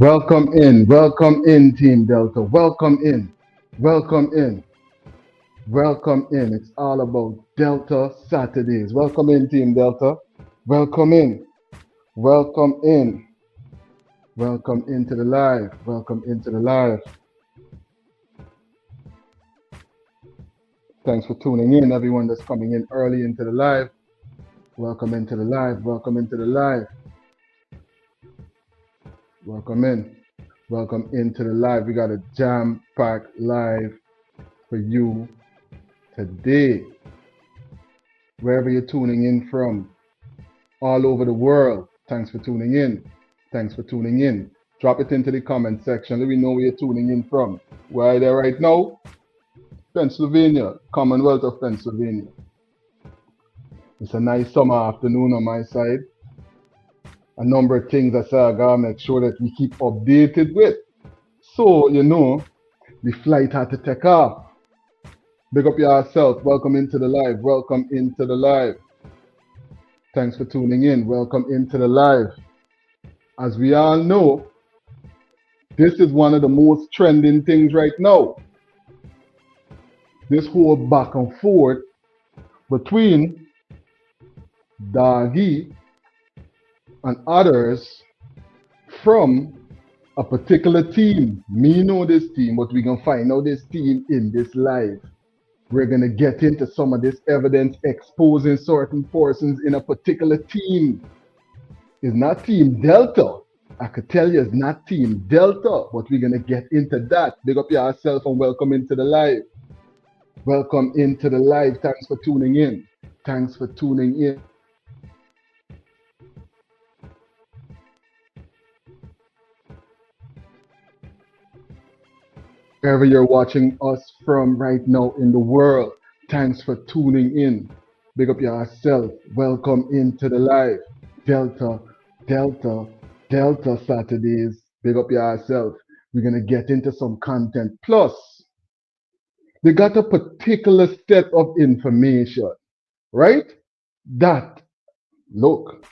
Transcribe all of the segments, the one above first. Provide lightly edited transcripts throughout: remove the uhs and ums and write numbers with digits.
Welcome in, Team Delta. Welcome in, welcome in, welcome in. It's all about Delta Saturdays. Welcome in, Team Delta. Welcome in, welcome in, welcome into the live. Welcome into the live. Thanks for tuning in, everyone that's coming in early into the live. Welcome into the live. Welcome into the live. Welcome in. Welcome into the live. We got a jam-packed live for you today. Wherever you're tuning in from, all over the world, thanks for tuning in. Thanks for tuning in. Drop it into the comment section. Let me know where you're tuning in from. Where are they right now? Pennsylvania, Commonwealth of Pennsylvania. It's a nice summer afternoon on my side. A number of things I say I gotta make sure that we keep updated with. So, the flight had to take off. Big up yourself. Welcome into the live. Welcome into the live. Thanks for tuning in. Welcome into the live. As we all know, this is one of the most trending things right now. This whole back and forth between Doggie and others from a particular team. Me know this team, but we're going to find out this team in this live. We're going to get into some of this evidence exposing certain persons in a particular team. It's not Team Delta. I could tell you it's not Team Delta, but we're going to get into that. Big up yourself and welcome into the live. Welcome into the live. Thanks for tuning in. Thanks for tuning in. Wherever you're watching us from right now in the world, thanks for tuning in. Big up yourself. Welcome into the live. Delta, Delta, Delta Saturdays. Big up yourself. We're going to get into some content. Plus, they got a particular set of information, right? That, look,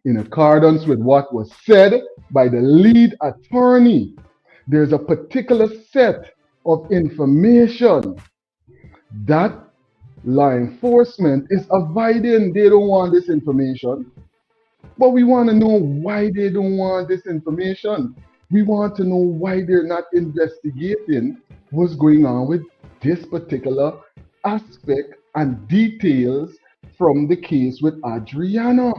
in accordance with what was said by the lead attorney, there's a particular set of information that law enforcement is avoiding. They don't want this information. But we want to know why they don't want this information. We want to know why they're not investigating what's going on with this particular aspect and details from the case with Adriana.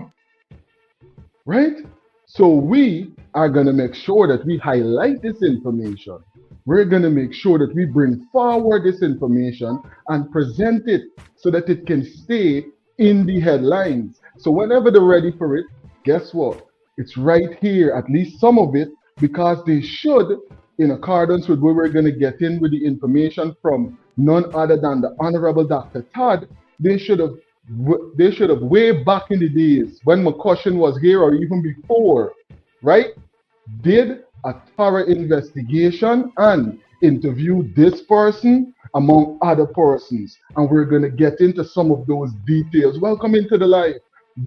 Right? So we are going to make sure that we highlight this information. We're going to make sure that we bring forward this information and present it so that it can stay in the headlines. So whenever they're ready for it, guess what? It's right here, at least some of it, because they should, in accordance with where we're going to get in with the information from none other than the Honorable Dr. Todd, they should have way back in the days when McCushion was here or even before, right? Did a thorough investigation and interviewed this person among other persons. And we're going to get into some of those details. Welcome into the live.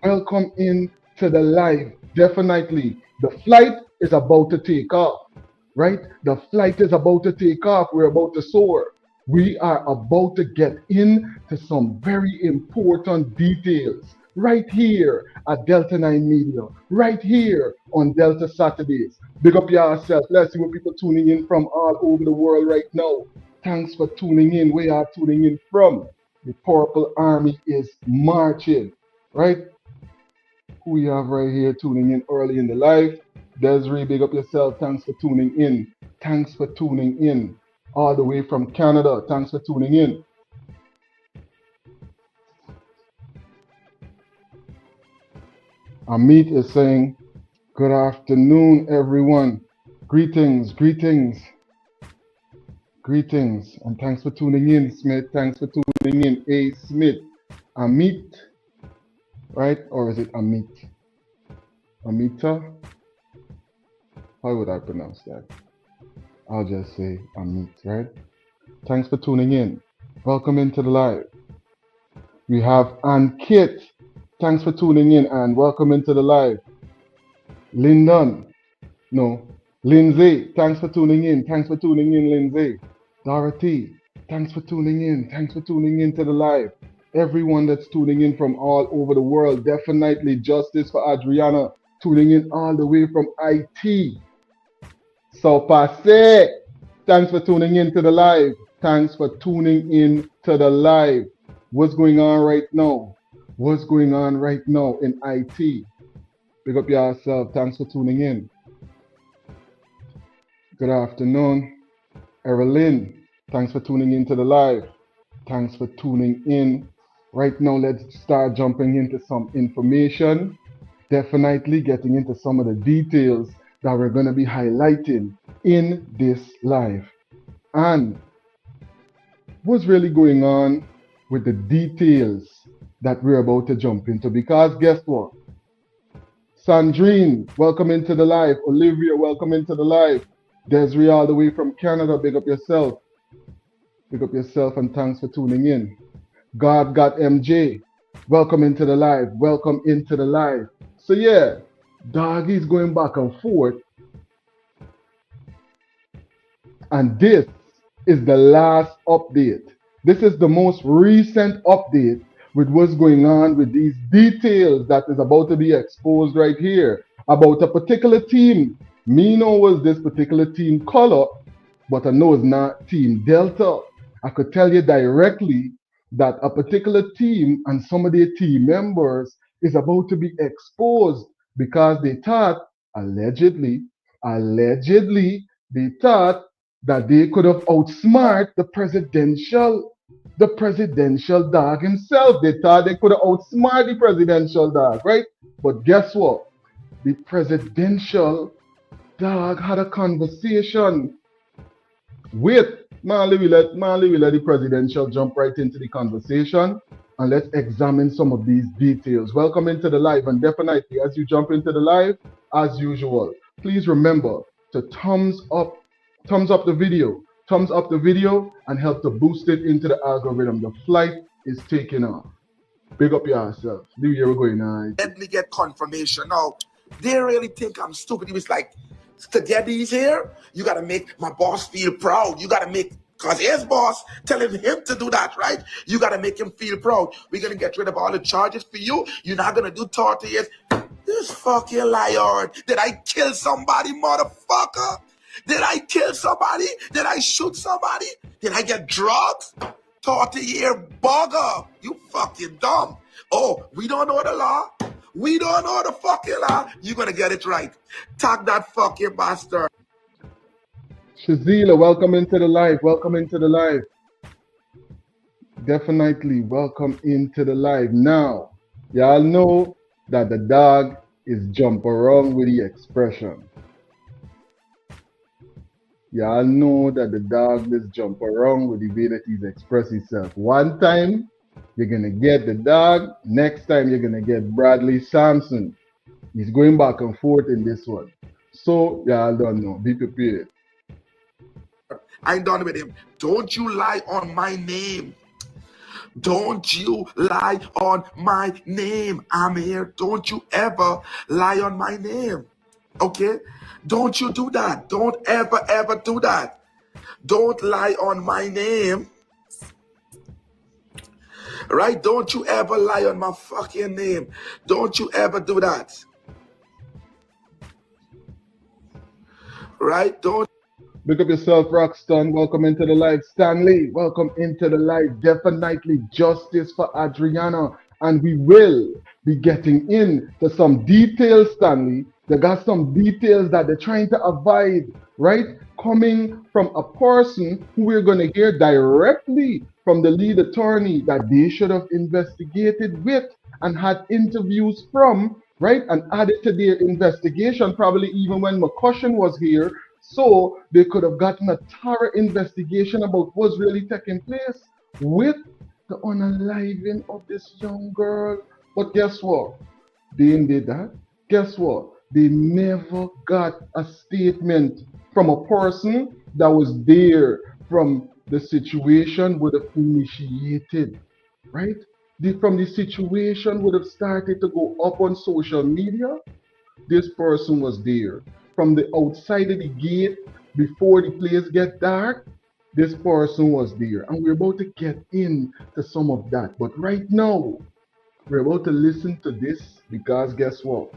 Welcome into the live. Definitely. The flight is about to take off, right? The flight is about to take off. We're about to soar. We are about to get into some very important details right here at Delta 9 Media, right here on Delta Saturdays. Big up yourself. Let's see what people tuning in from all over the world right now. Thanks for tuning in. Where you are tuning in from? The Purple Army is marching, right? Who we have right here tuning in early in the live? Desiree, big up yourself. Thanks for tuning in. Thanks for tuning in. All the way from Canada. Thanks for tuning in. Amit is saying, good afternoon, everyone. Greetings, greetings, greetings. And thanks for tuning in, Smith. Thanks for tuning in, A. Smith. Amit, right? Or is it Amit? Amita? How would I pronounce that? I'll just say Amit, right? Thanks for tuning in. Welcome into the live. We have Ann Kit. Thanks for tuning in and welcome into the live. Lyndon. No, Lindsay, thanks for tuning in. Thanks for tuning in, Lindsay. Dorothy, thanks for tuning in. Thanks for tuning in to the live. Everyone that's tuning in from all over the world, definitely justice for Adriana, tuning in all the way from IT. So passe. Thanks for tuning in to the live. Thanks for tuning in to the live. What's going on right now? What's going on right now in IT? Pick up yourself. Thanks for tuning in. Good afternoon. Erilyn, thanks for tuning into the live. Thanks for tuning in. Right now, let's start jumping into some information. Definitely getting into some of the details that we're going to be highlighting in this live. And what's really going on with the details that we're about to jump into? Because guess what? Sandrine, welcome into the live. Olivia, welcome into the live. Desiree, all the way from Canada, big up yourself. Big up yourself and thanks for tuning in. God got MJ. Welcome into the live. Welcome into the live. So yeah, Doggie's going back and forth. And this is the last update. This is the most recent update with what's going on with these details that is about to be exposed right here about a particular team. Me know was this particular team color, but I know it's not Team Delta. I could tell you directly that a particular team and some of their team members is about to be exposed because they thought, allegedly, allegedly, they thought that they could have outsmart the presidential dog himself. They thought they could have outsmart the presidential dog, right? But guess what? The presidential dog had a conversation with Marley will let the presidential jump right into the conversation and let's examine some of these details. Welcome into the live, and definitely as you jump into the live, as usual, please remember to thumbs up the video, and help to boost it into the algorithm. The flight is taking off. Big up yourself. New year we're going on. Let me get confirmation. Now, they really think I'm stupid. He was like, to get these here, you got to make my boss feel proud. You got to make, because his boss telling him to do that, right? You got to make him feel proud. We're going to get rid of all the charges for you. You're not going to do tortillas. This fucking liar. Did I kill somebody, motherfucker? Did I kill somebody? Did I shoot somebody? Did I get drugs? 30-year bugger. You fucking dumb. Oh, we don't know the law. We don't know the fucking law. You're going to get it right. Tag that fucking bastard. Shazila, welcome into the live. Welcome into the live. Definitely welcome into the live. Now, y'all know that the dog is jump around with the expression. Y'all know that the dog is jump around with the way that he's express himself. One time, you're gonna get the dog. Next time, you're gonna get Bradley Sampson. He's going back and forth in this one. So, y'all don't know. Be prepared. I ain't done with him. Don't you lie on my name. Don't you lie on my name, Amir. Don't you ever lie on my name. Okay? Don't you do that. Don't ever do that. Don't lie on my name. Right? Don't you ever lie on my fucking name. Don't you ever do that. Right? Don't. Pick up yourself, Rockston. Welcome into the live. Stanley, welcome into the live. Definitely justice for Adriana. And we will be getting into some details, Stanley. They got some details that they're trying to avoid, right? Coming from a person who we're going to hear directly from the lead attorney that they should have investigated with and had interviews from, right? And added to their investigation, probably even when McCushion was here, so they could have gotten a thorough investigation about what's really taking place with the unaliving of this young girl. But guess what? They didn't did that. Guess what? They never got a statement from a person that was there from the situation would have initiated, right? From the situation would have started to go up on social media. This person was there. from the outside of the gate before the place get dark, this person was there. And we're about to get into some of that. But right now, we're about to listen to this because guess what?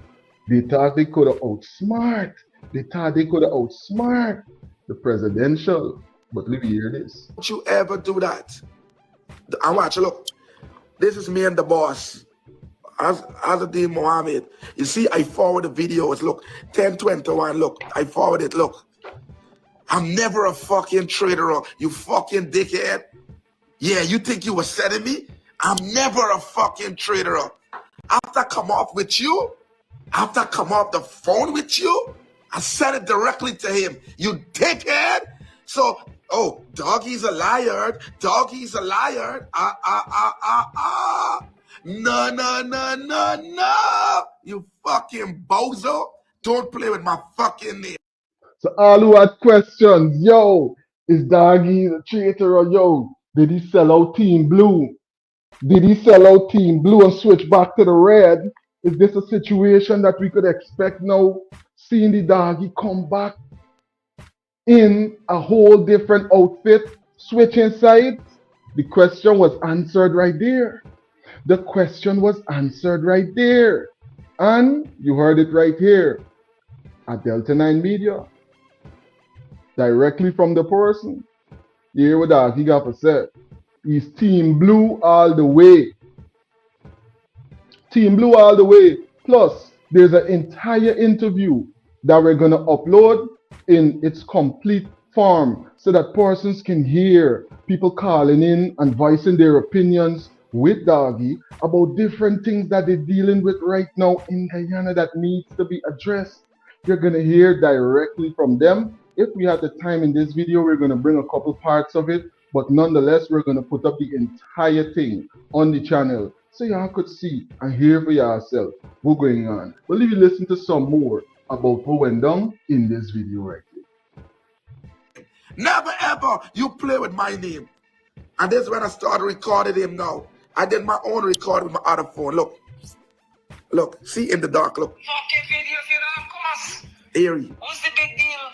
They thought they could have outsmart. They thought they could have outsmart the presidential. But let me hear this. Don't you ever do that. And watch, look. This is me and the boss. Azadin Mohammed. You see, I forward the videos. Look, 1021. Look, I forward it. Look. I'm never a fucking traitor, you fucking dickhead. Yeah, you think you were setting me? I'm never a fucking traitor. After I come off with you, after I come off the phone with you, I said it directly to him. You dickhead. So, oh, Doggie's a liar. Doggie's a liar. No, no, no, no, no. You fucking bozo. Don't play with my fucking name. So all who had questions, yo, is Doggy the traitor or yo, did he sell out Team Blue? Did he sell out Team Blue and switch back to the red? Is this a situation that we could expect now, seeing the Doggy come back in a whole different outfit, switching sides? The question was answered right there. The question was answered right there. And you heard it right here at Delta 9 Media. Directly from the person. You hear what Doggy got to say? He's Team Blue all the way. Team Blue all the way. Plus, there's an entire interview that we're going to upload in its complete form so that persons can hear people calling in and voicing their opinions with Doggy about different things that they're dealing with right now in Guyana that needs to be addressed. You're going to hear directly from them. If we have the time in this video, we're going to bring a couple parts of it, but nonetheless, we're going to put up the entire thing on the channel so y'all could see and hear for yourself what's going on. But let you listen to some more about what went down in this video right here. Never ever you play with my name. And this is when I started recording him now. I did my own recording with my other phone. Look. Look. See in the dark. Look. Fucking video if you don't cost. Eerie. What's the big deal?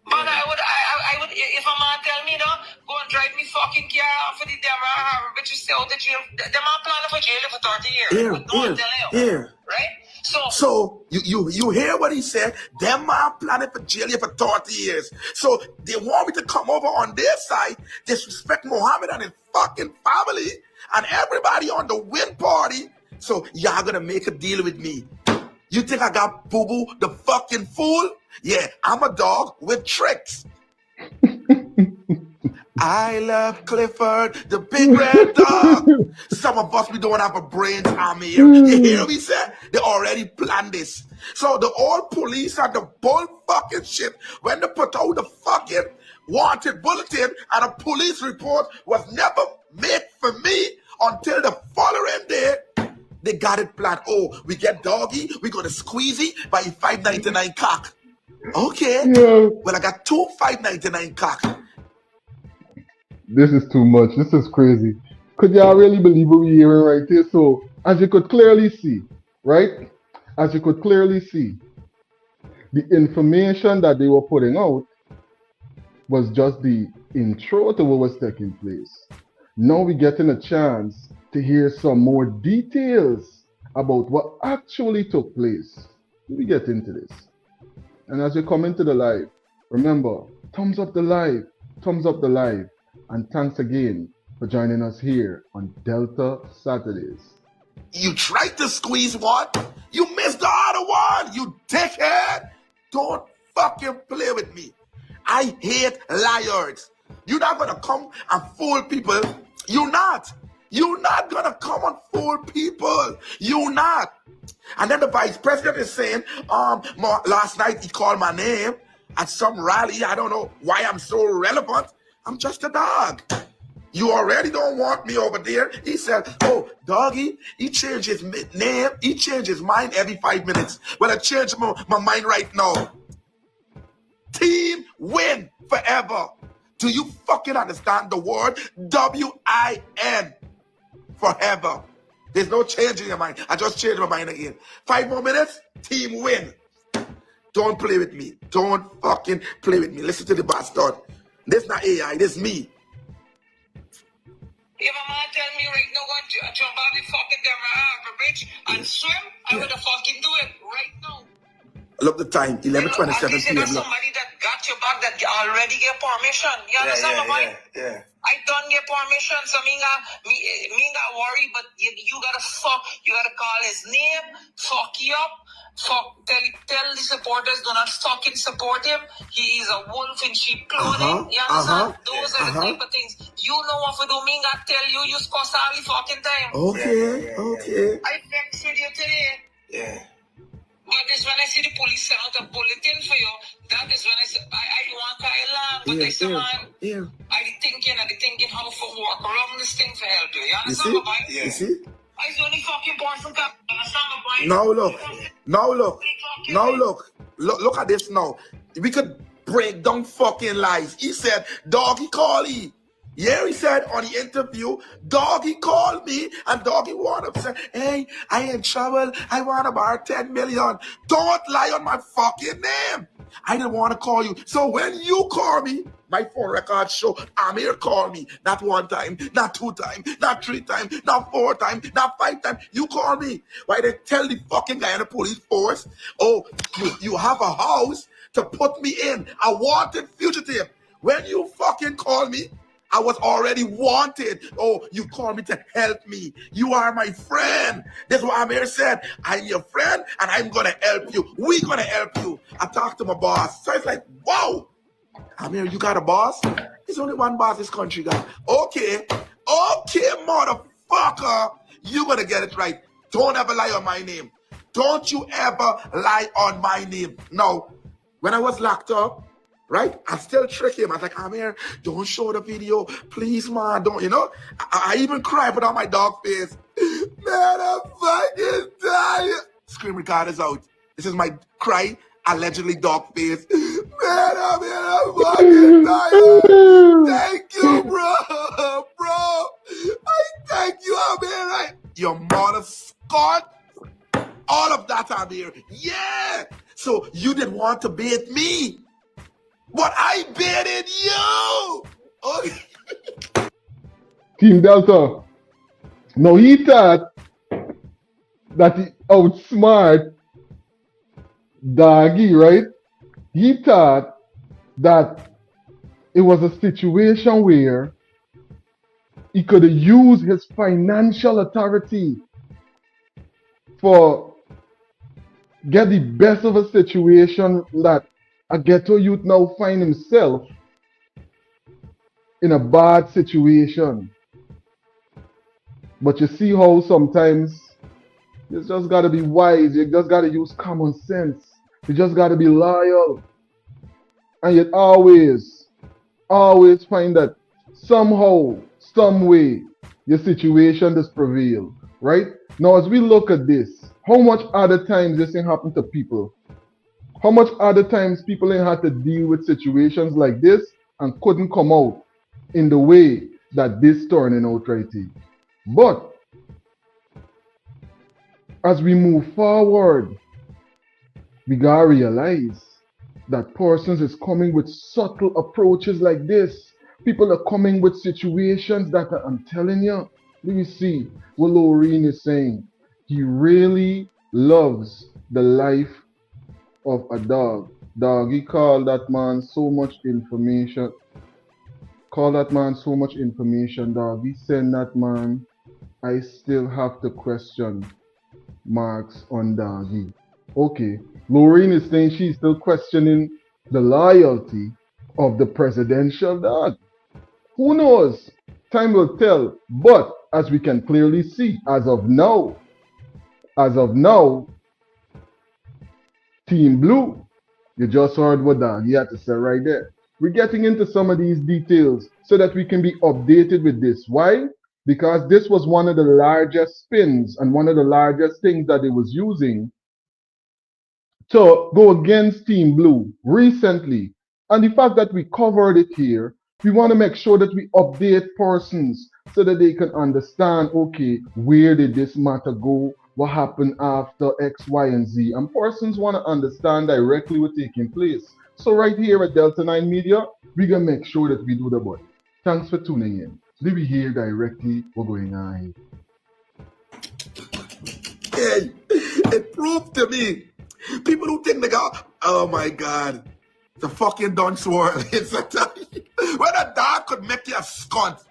Man, I would, if a man tell me, no, go and drive me fucking car for the devil, but you stay out the jail. Them man planning for jail for 30 years. Here. Right? So you hear what he said? Them man planning for jail for 30 years. So they want me to come over on their side, disrespect Muhammad and his fucking family and everybody on the win party. So y'all gonna make a deal with me. You think I got boo-boo the fucking fool? Yeah, I'm a dog with tricks. I love Clifford, the big red dog. Some of us, we don't have a brains arm here. You hear me say? They already planned this. So the old police and the bull fucking shit, when they put out the fucking wanted bulletin and a police report was never made for me until the following day. They got it planned. Oh, we get Doggy, we gonna squeeze it by $5.99 cock. Okay. Yeah. Well, I got two $5.99 cock. This is too much. This is crazy. Could y'all really believe what we're hearing right here? So, as you could clearly see, right? As you could clearly see, the information that they were putting out was just the intro to what was taking place. Now we're getting a chance to hear some more details about what actually took place. Let me get into this. And as you come into the live, remember, thumbs up the live, and thanks again for joining us here on Delta Saturdays. You tried to squeeze one, you missed the other one, you dickhead. Don't fucking play with me. I hate liars. You're not gonna come and fool people. You're not. You're not gonna come and fool people. You're not. And then the vice president is saying, last night he called my name at some rally. I don't know why I'm so relevant. I'm just a dog. You already don't want me over there. He said, oh, Doggy, he changed his name. He changed his mind every 5 minutes. Well, I changed my mind right now. Team win forever. Do you fucking understand the word W-I-N? Forever. There's no change in your mind. I just changed my mind again. 5 more minutes, team win. Don't play with me. Don't fucking play with me. Listen to the bastard. This not AI, this me. If a man tell me right now, go jump out the fucking damn bridge and swim, I would fucking do it right now. Look the time, 11:27 At least you p.m. got somebody that got your back that already get permission. You understand my point? Yeah. I don't get permission, so me got worry, but you gotta call his name, fuck you up, tell the supporters do not fucking support him. He is a wolf in sheep clothing. You understand? Those are the type of things. You know what to do, me got tell you, you score all the fucking time. Okay. I text with you today. Yeah. But this when I see the police send out a bulletin for you, that is when I say, I want Kyle, but I say, man, I be thinking how to walk around this thing for help you. You understand my point? You see? I the only fucking person can understand my point. Now look at this now. We could break down fucking lies. He said, Doggie call he. Yeah, he said on the interview, Doggie called me and Doggie wanted to say, hey, I in trouble. I want to borrow 10 million. Don't lie on my fucking name. I didn't want to call you. So when you call me, my phone records show Amir called me. Not one time, not two times, not three times, not four times, not five times. You call me. Why they tell the fucking guy in the police force, oh, you have a house to put me in. A wanted fugitive. When you fucking call me, I was already wanted. Oh, you called me to help me. You are my friend. That's what Amir said. I'm your friend and I'm going to help you. We're going to help you. I talked to my boss. So it's like, wow. Amir, you got a boss? There's only one boss this country got. Okay, motherfucker. You're going to get it right. Don't ever lie on my name. Don't you ever lie on my name. No. When I was locked up, right? I still trick him. I was like, Amir, don't show the video. Please, man, don't, you know? I even cry, put on my dog face. Man, I'm fucking dying. Screen record is out. This is my cry, allegedly dog face. Man, I'm fucking dying. Thank you, bro. I thank you, Amir. Right? Your mother scorned all of that, Amir. Yeah. So you didn't want to bait me. But I baited you! Oh. Team Delta. Now he thought that he outsmart Doggie, right? He thought that it was a situation where he could use his financial authority for get the best of a situation that a ghetto youth now find himself in a bad situation. But you see how sometimes you just gotta be wise, you just gotta use common sense, you just gotta be loyal. And yet always find that somehow, some way, your situation does prevail. Right? Now as we look at this, how much other times this thing happen to people? How much other times people ain't had to deal with situations like this and couldn't come out in the way that this turning out right here. But as we move forward, we gotta realize that persons is coming with subtle approaches like this. People are coming with situations that I'm telling you. Let me see what Lorraine is saying. He really loves the life of a dog. Doggy called that man so much information. Call that man so much information, Doggy. Send that man. I still have to question marks on Doggy. Okay. Lorraine is saying she's still questioning the loyalty of the presidential dog. Who knows? Time will tell. But as we can clearly see, as of now, Team Blue, you just heard what Doggy had to say right there. We're getting into some of these details so that we can be updated with this. Why? Because this was one of the largest spins and one of the largest things that they was using to go against Team Blue recently. And the fact that we covered it here, we want to make sure that we update persons so that they can understand, okay, where did this matter go? what happened after X, Y, and Z. And persons want to understand directly what's taking place. So right here at Delta 9 Media, we're going to make sure that we do the body. Thanks for tuning in. Did we hear directly what's going on here? Hey, it proved to me. People who think they got, oh my God, the fucking dunce world. It's a when a dog could make you a skunt,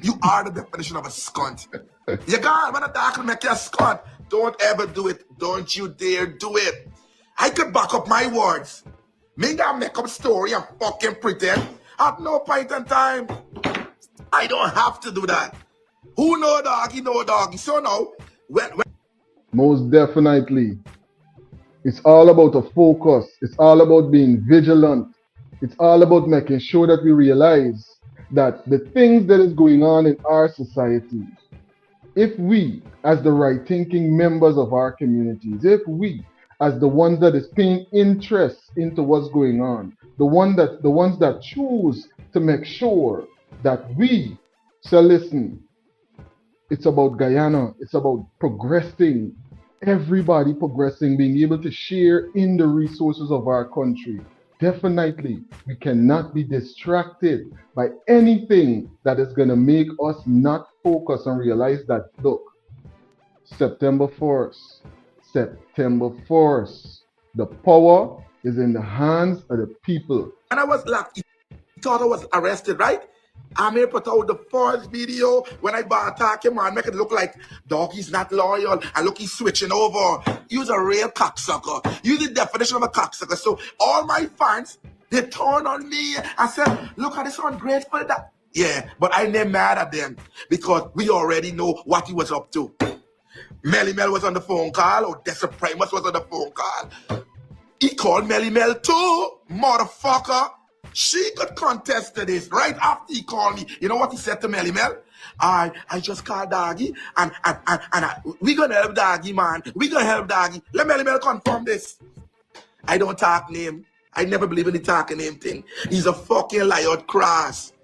you are the definition of a skunt. You gone. When a dog could make you a skunt, don't ever do it. Don't you dare do it. I could back up my words. Me gonna make up story and fucking pretend. At no point in time, I don't have to do that. Who know doggy, know doggy. So now, when Most definitely. It's all about a focus. It's all about being vigilant. It's all about making sure that we realize that the things that is going on in our society, if we, as the right thinking members of our communities, if we, as the ones that is paying interest into what's going on, the ones that choose to make sure that we shall listen, it's about Guyana, it's about progressing, everybody progressing, being able to share in the resources of our country. Definitely, we cannot be distracted by anything that is going to make us not focus and realize that, look, September 1st, September 1st, the power is in the hands of the people. I was like, he thought I was arrested, right? I'm here put out the first video when I attack him and make it look like Doggie's not loyal and look he's switching over. He was a real cocksucker. Use the definition of a cocksucker. So all my fans, they turn on me and said, look at this ungrateful that. Yeah, but I ain't mad at them because we already know what he was up to. Melly Mel was on the phone call, or Dessa Primus was on the phone call. He called Melly Mel too, motherfucker. She could contest to this right after he called me. You know what he said to Melly Mel? I just called Doggie and we gonna help Doggie, man. We gonna help Doggie. Let Melly Mel confirm this. I don't talk name. I never believe in the talking name thing. He's a fucking liar cross.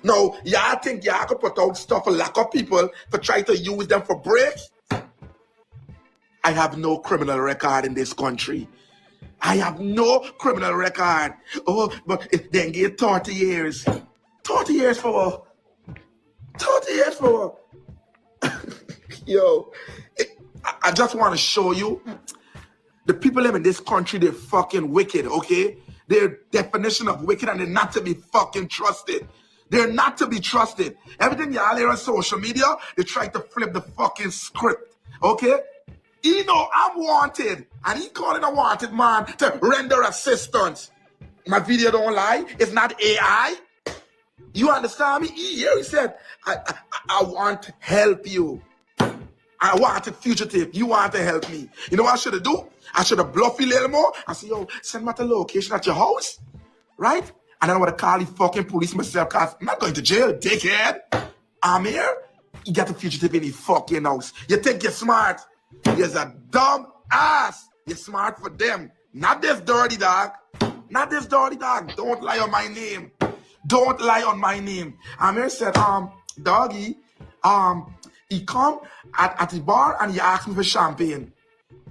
No, y'all think y'all could put out stuff for lock up people for try to use them for breaks? I have no criminal record in this country. I have no criminal record. Oh, but if they get 30 years. 30 years for what? 30 years for what? Yo, I just want to show you the people in this country, they're fucking wicked, okay? Their definition of wicked and they're not to be fucking trusted. They're not to be trusted. Everything y'all hear on social media, they try to flip the fucking script, okay? You know I'm wanted, and he calling a wanted man to render assistance. My video don't lie. It's not AI. You understand me? He said, I want to help you. I wanted fugitive. You want to help me. You know what I should have do? I should have bluffed you a little more. I said, yo, send me the location at your house, right? And then I would have called the fucking police myself because I'm not going to jail, dickhead. I'm here. You got the fugitive in the fucking house. You think you're smart. You're a dumb ass. You're smart for them. Not this dirty dog. Not this dirty dog. Don't lie on my name. Don't lie on my name. Amir said, Doggie, he come at the bar and he asked me for champagne.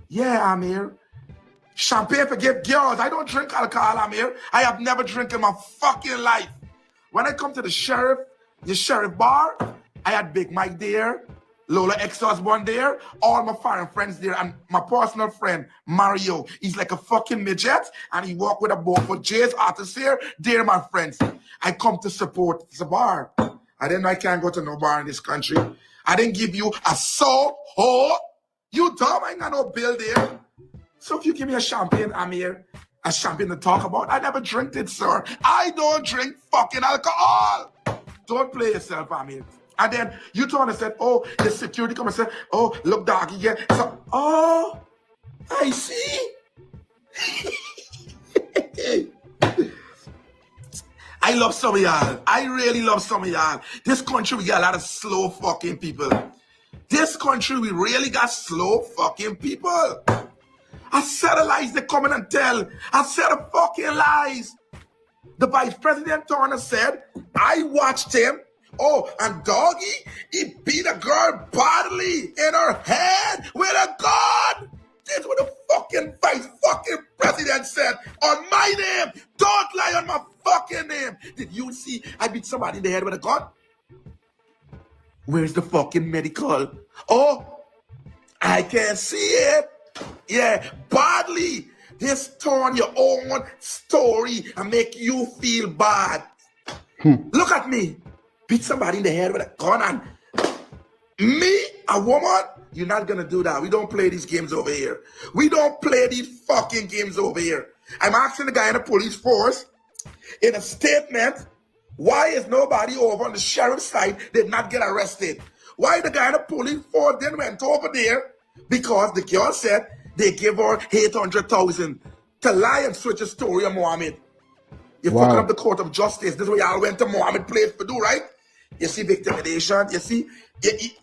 Yeah, Amir. Champagne for give girls. I don't drink alcohol, Amir. I have never drank in my fucking life. When I come to the sheriff bar, I had Big Mike there, Lola ex-husband there, all my foreign friends there, and my personal friend, Mario. He's like a fucking midget, and he walk with a boat for Jay's artists here. They're my friends. I come to support the bar. I didn't know I can't go to no bar in this country. I didn't give you a so-ho. You dumb, I ain't got no bill there. So if you give me a champagne, Amir, a champagne to talk about, I never drink it, sir. I don't drink fucking alcohol. Don't play yourself, Amir. And then you turn and said, oh, the security come and said, oh, look, Doggie, yeah. So, oh, I see. I love some of y'all. I really love some of y'all. This country, we got a lot of slow fucking people. This country, we really got slow fucking people. I said the lies they come in and tell. I said the fucking lies. The vice president Turner said, I watched him Oh, and Doggie, he beat a girl badly in her head with a gun. That's what the fucking vice fucking president said on my name. Don't lie on my fucking name. Did you see I beat somebody in the head with a gun? Where's the fucking medical? Oh, I can see it. Yeah, badly. This turn your own story and make you feel bad. Look at me. Beat somebody in the head with a gun and me, a woman, you're not gonna do that. We don't play these games over here. We don't play these fucking games over here. I'm asking the guy in the police force in a statement, why is nobody over on the sheriff's side did not get arrested? Why the guy in the police force then went over there? Because the girl said they give her 800,000 to lie and switch a story on Mohammed. You're fucking up the court of justice. This is what y'all went to Mohammed place to do, right? You see victimization. You see,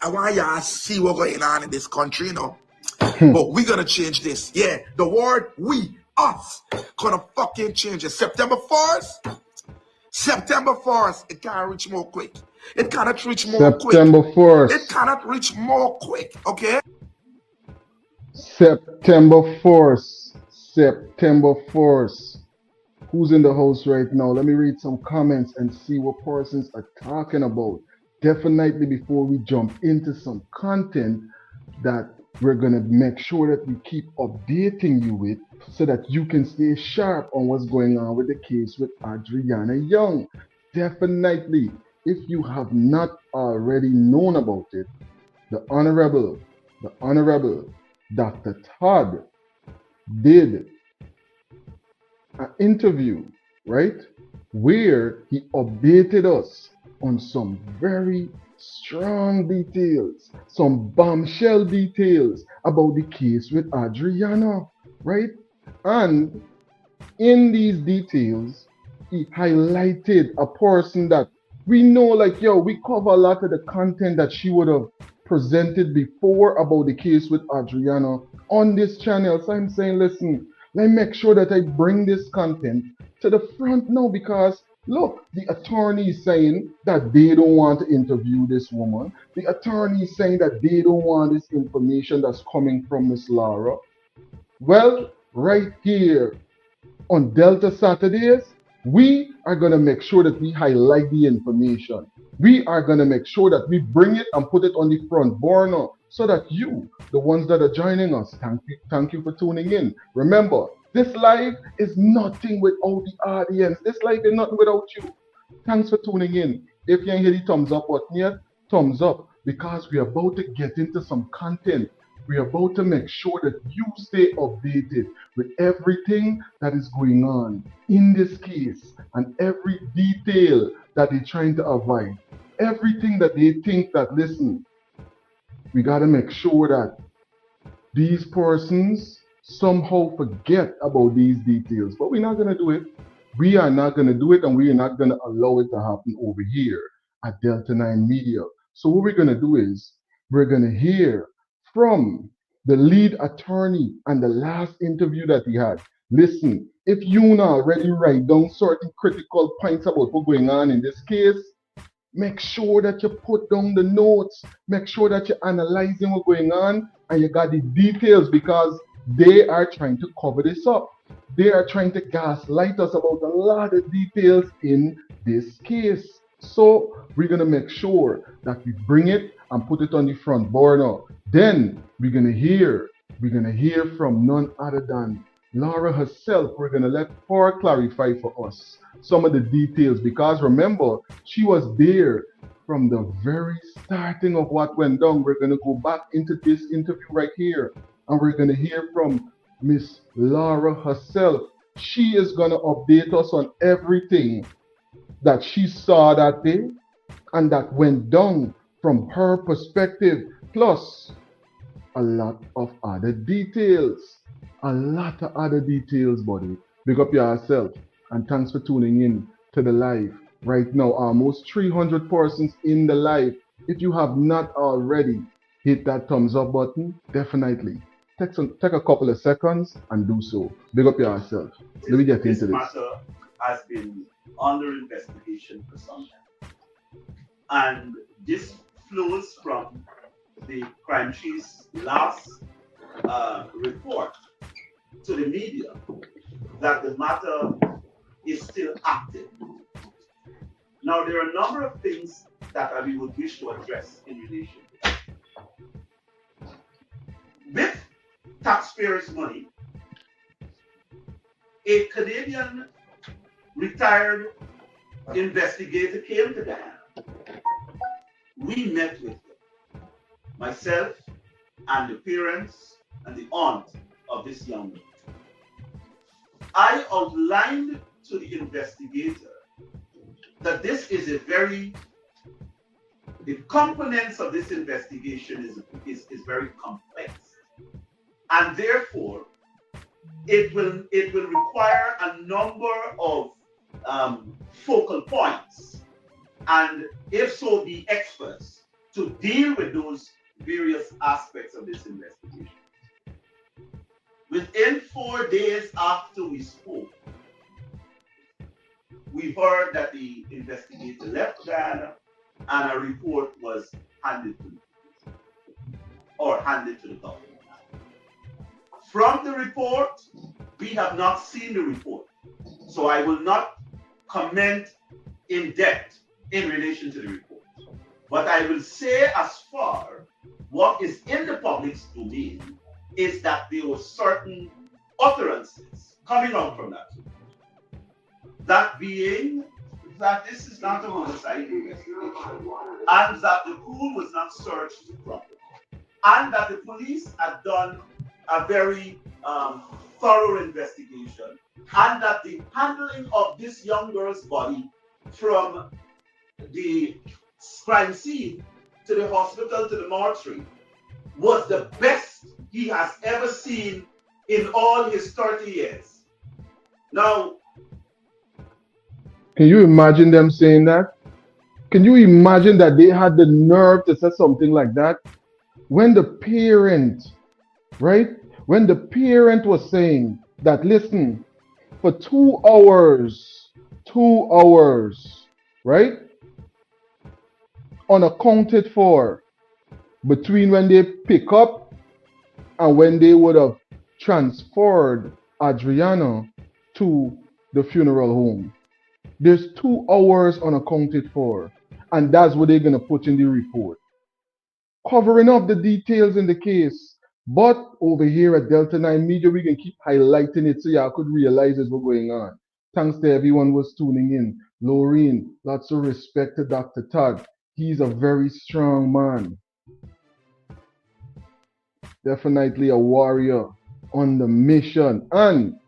I want y'all to see what's going on in this country, you know. But we're gonna change this. Yeah, the word we, us, gonna fucking change it. September 1st, it can't reach more quick. It cannot reach more quick. September 1st. It cannot reach more quick, okay? September 1st. September 1st. Who's in the house right now? Let me read some comments and see what persons are talking about. Definitely before we jump into some content that we're going to make sure that we keep updating you with so that you can stay sharp on what's going on with the case with Adriana Young. Definitely, if you have not already known about it, the Honorable Dr. Todd did an interview, right, where he updated us on some very strong details, some bombshell details about the case with Adriana, right? And in these details, he highlighted a person that we know, like, yo, we cover a lot of the content that she would have presented before about the case with Adriana on this channel. So I'm saying, listen, let me make sure that I bring this content to the front now, because look, the attorney is saying that they don't want to interview this woman. The attorney is saying that they don't want this information that's coming from Miss Laura. Well, right here on Delta Saturdays, we are going to make sure that we highlight the information. We are going to make sure that we bring it and put it on the front burner so that you, the ones that are joining us, thank you for tuning in. Remember, this live is nothing without the audience. This live is nothing without you. Thanks for tuning in. If you ain't hit the thumbs up button yet, thumbs up, because we're about to get into some content. We're about to make sure that you stay updated with everything that is going on in this case and every detail that they're trying to avoid. Everything that they think that, listen, we got to make sure that these persons somehow forget about these details. But we're not going to do it. We are not going to do it, and we are not going to allow it to happen over here at Delta 9 Media. So what we're going to do is we're going to hear from the lead attorney and the last interview that he had. Listen, if you not already write down certain critical points about what's going on in this case, make sure that you put down the notes. Make sure that you're analyzing what's going on and you got the details, because they are trying to cover this up. They are trying to gaslight us about a lot of details in this case. So we're going to make sure that we bring it and put it on the front burner. Then we're going to hear from none other than Laura herself. We're going to let her clarify for us some of the details, because remember, she was there from the very starting of what went down. We're going to go back into this interview right here, and we're going to hear from Miss Laura herself. She is going to update us on everything that she saw that day and that went down from her perspective, plus a lot of other details. A lot of other details, buddy. Big up yourself, and thanks for tuning in to the live. Right now, almost 300 persons in the live. If you have not already hit that thumbs up button, definitely take a couple of seconds and do so. Big up yourself. Let me get into this. This matter has been under investigation for some time. And this flows from the crime chief's last report to the media that the matter is still active. Now, there are a number of things that we would wish to address in relation to that. With taxpayers' money, a Canadian retired investigator came to Guyana. We met with him, myself and the parents and the aunt of this young man. I outlined to the investigator that this is the components of this investigation is very complex. And therefore, it will require a number of focal points, and if so, be experts to deal with those various aspects of this investigation. Within 4 days after we spoke, we heard that the investigator left Guyana and a report was handed to the government. From the report, we have not seen the report, so I will not comment in depth in relation to the report. But I will say, as far what is in the public's domain is that there were certain utterances coming out from that report. That being that this is not a homicide investigation, and that the pool was not searched properly, and that the police had done a very thorough investigation, and that the handling of this young girl's body from the crime scene to the hospital to the mortuary was the best he has ever seen in all his 30 years. Now, can you imagine them saying that? Can you imagine that they had the nerve to say something like that? When the parent, right? When the parent was saying that, listen, for 2 hours, right? Unaccounted for, between when they pick up and when they would have transferred Adriana to the funeral home. There's 2 hours unaccounted for, and that's what they're gonna put in the report. Covering up the details in the case. But over here at Delta 9 Media, we can keep highlighting it so y'all could realize what's going on. Thanks to everyone who's tuning in. Laureen, lots of respect to Dr. Todd. He's a very strong man. Definitely a warrior on the mission. And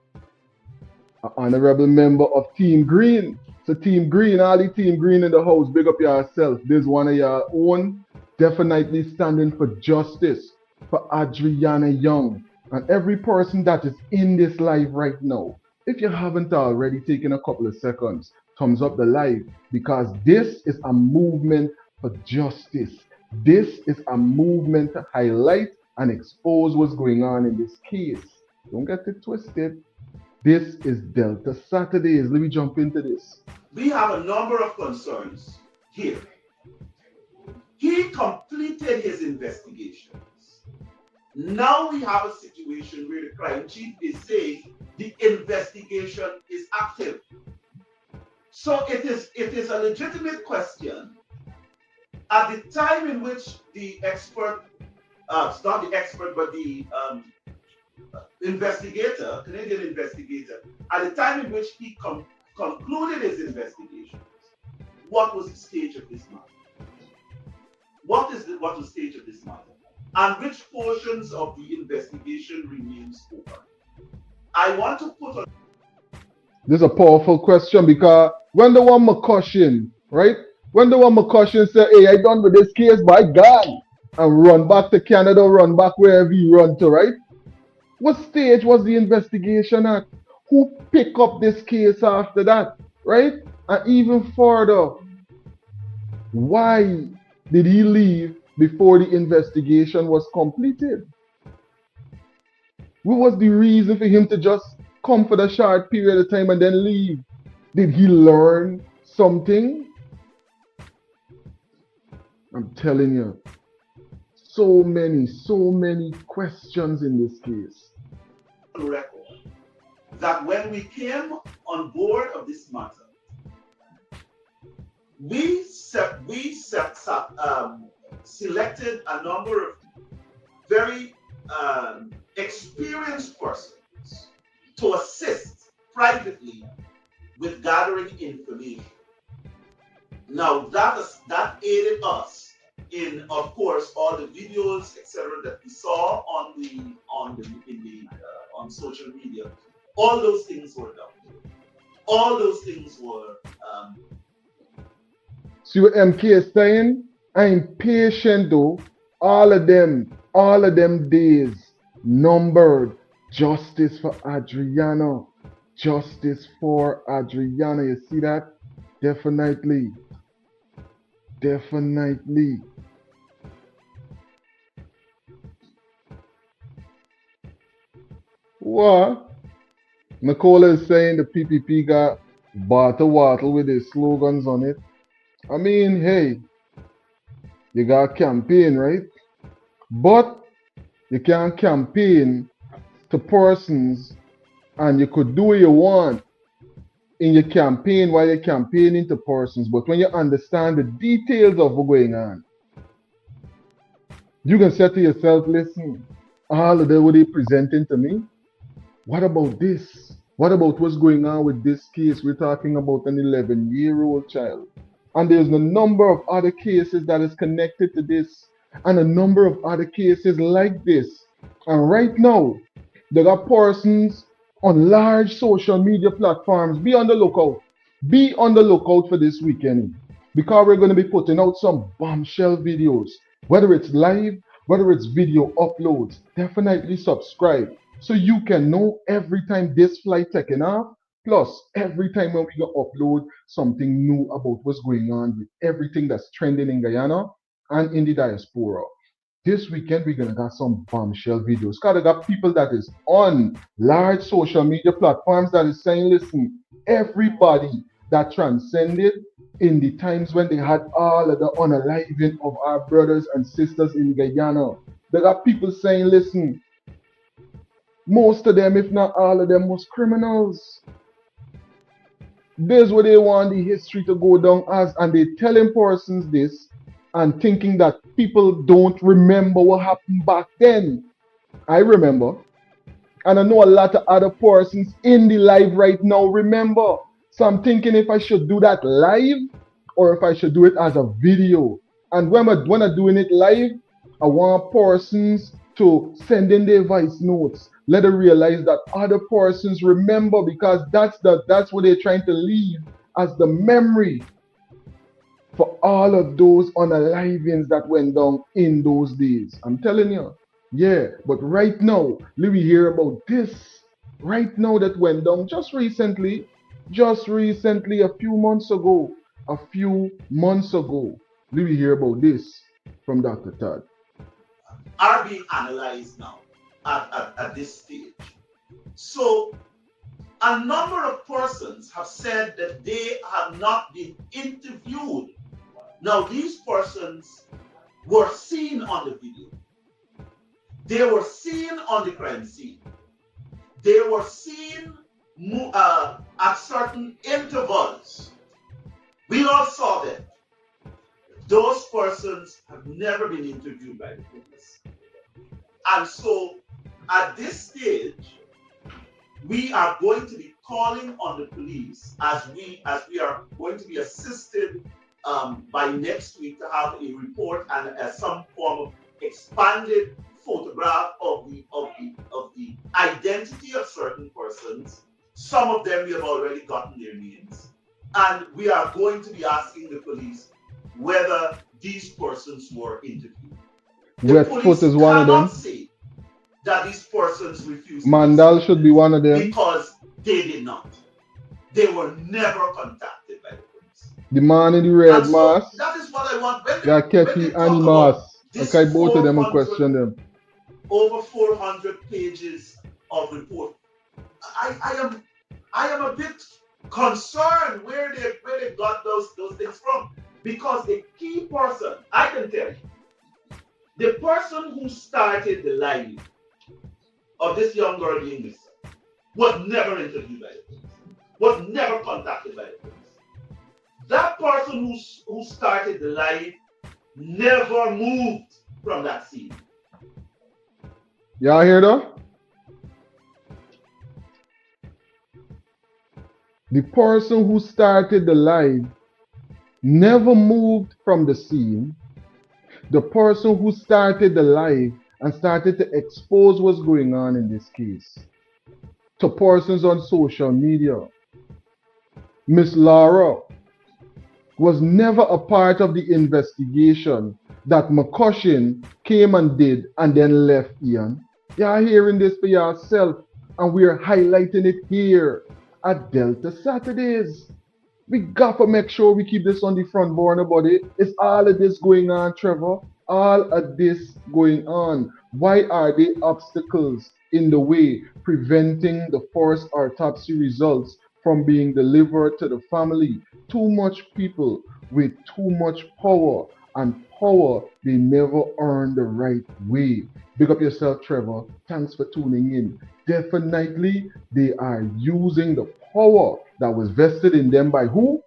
an honorable member of Team Green. So Team Green, all the Team Green in the house, big up yourself. There's one of your own, definitely standing for justice for Adriana Young and every person that is in this live right now. If you haven't already taken a couple of seconds, thumbs up the live, because this is a movement for justice. This is a movement to highlight and expose what's going on in this case. Don't get it twisted. This is Delta Saturdays. Let me jump into this. We have a number of concerns here. He completed his investigations. Now we have a situation where the crime chief is saying the investigation is active. So it is a legitimate question. At the time in which the expert, it's not the expert, but the investigator, Canadian investigator, at the time in which he concluded his investigations, what was the stage of this matter? What was the stage of this matter? And which portions of the investigation remains open? I want to put on. This is a powerful question, because when the one McCushion, right? When the one McCushion said, hey, I done with this case, by God, and run back to Canada, run back wherever he run to, right? What stage was the investigation at? Who picked up this case after that, right? And even further, why did he leave before the investigation was completed? What was the reason for him to just come for the short period of time and then leave? Did he learn something? I'm telling you, so many questions in this case. Record that when we came on board of this matter, we selected a number of very experienced persons to assist privately with gathering information. Now that aided us in, of course, all the videos, etc., that we saw on social media. All those things were done. All those things were. See what MK is saying? I'm patient though. All of them days numbered. Justice for Adriana. Justice for Adriana. You see that? Definitely. Definitely. What? Nicola is saying the PPP got bottle wattle with their slogans on it. I mean, hey, you got campaign, right? But you can't campaign to persons, and you could do what you want in your campaign while you're campaigning to persons. But when you understand the details of what's going on, you can say to yourself, listen, all of that what they presenting to me, what about this? What about what's going on with this case? We're talking about an 11-year-old child. And there's a number of other cases that is connected to this, and a number of other cases like this. And right now, there are persons on large social media platforms. Be on the lookout. Be on the lookout for this weekend, because we're going to be putting out some bombshell videos, whether it's live, whether it's video uploads. Definitely subscribe so you can know every time this flight taking off. Plus, every time when we go upload something new about what's going on with everything that's trending in Guyana and in the diaspora. This weekend we're gonna got some bombshell videos. Cause I got people that is on large social media platforms that is saying, listen, everybody that transcended in the times when they had all of the unaliving of our brothers and sisters in Guyana. There are people saying, listen, most of them, if not all of them, was criminals. This what they want the history to go down as, and they telling persons this and thinking that people don't remember what happened back then. I remember, and I know a lot of other persons in the live right now remember. So I'm thinking if I should do that live or if I should do it as a video. And when I'm doing it live, I want persons to send in their voice notes. Let them realize that other persons remember, because that's what they're trying to leave as the memory for all of those unalivings that went down in those days. I'm telling you. Yeah, but right now, let me hear about this. Right now, that went down just recently, a few months ago. A few months ago. Let me hear about this from Dr. Todd. Are being analyzed now at this stage. So a number of persons have said that they have not been interviewed. Now these persons were seen on the video. They were seen on the crime scene. They were seen at certain intervals. We all saw them. Those persons have never been interviewed by the police. And so at this stage, we are going to be calling on the police as we are going to be assisted by next week to have a report and some form of expanded photograph of the identity of certain persons. Some of them we have already gotten their names, and we are going to be asking the police whether these persons were interviewed. Wetfoot is one of them. Say that these persons refused. Mandal should be one of them, because they did not. They were never contacted by the police. The man in the red mask. That is what I want. Yeah, Kefi and mask. Okay, both of them will question them. Over 400 pages of report. I am a bit concerned where they got those things from, Because the key person, I can tell you, the person who started the life of this young girl being this was never interviewed by the police, was never contacted by the police. That person who started the life never moved from that scene. Y'all hear that? The person who started the live never moved from the scene. The person who started the live and started to expose what's going on in this case to persons on social media. Miss Laura was never a part of the investigation that McCushin came and did and then left Ian. You're hearing this for yourself, and we're highlighting it here at Delta Saturdays. We got to make sure we keep this on the front burner, buddy. It's all of this going on, Trevor. All of this going on. Why are there obstacles in the way preventing the forced autopsy results from being delivered to the family? Too much people with too much power, and power they never earn the right way. Big up yourself, Trevor. Thanks for tuning in. Definitely, they are using the power that was vested in them by who?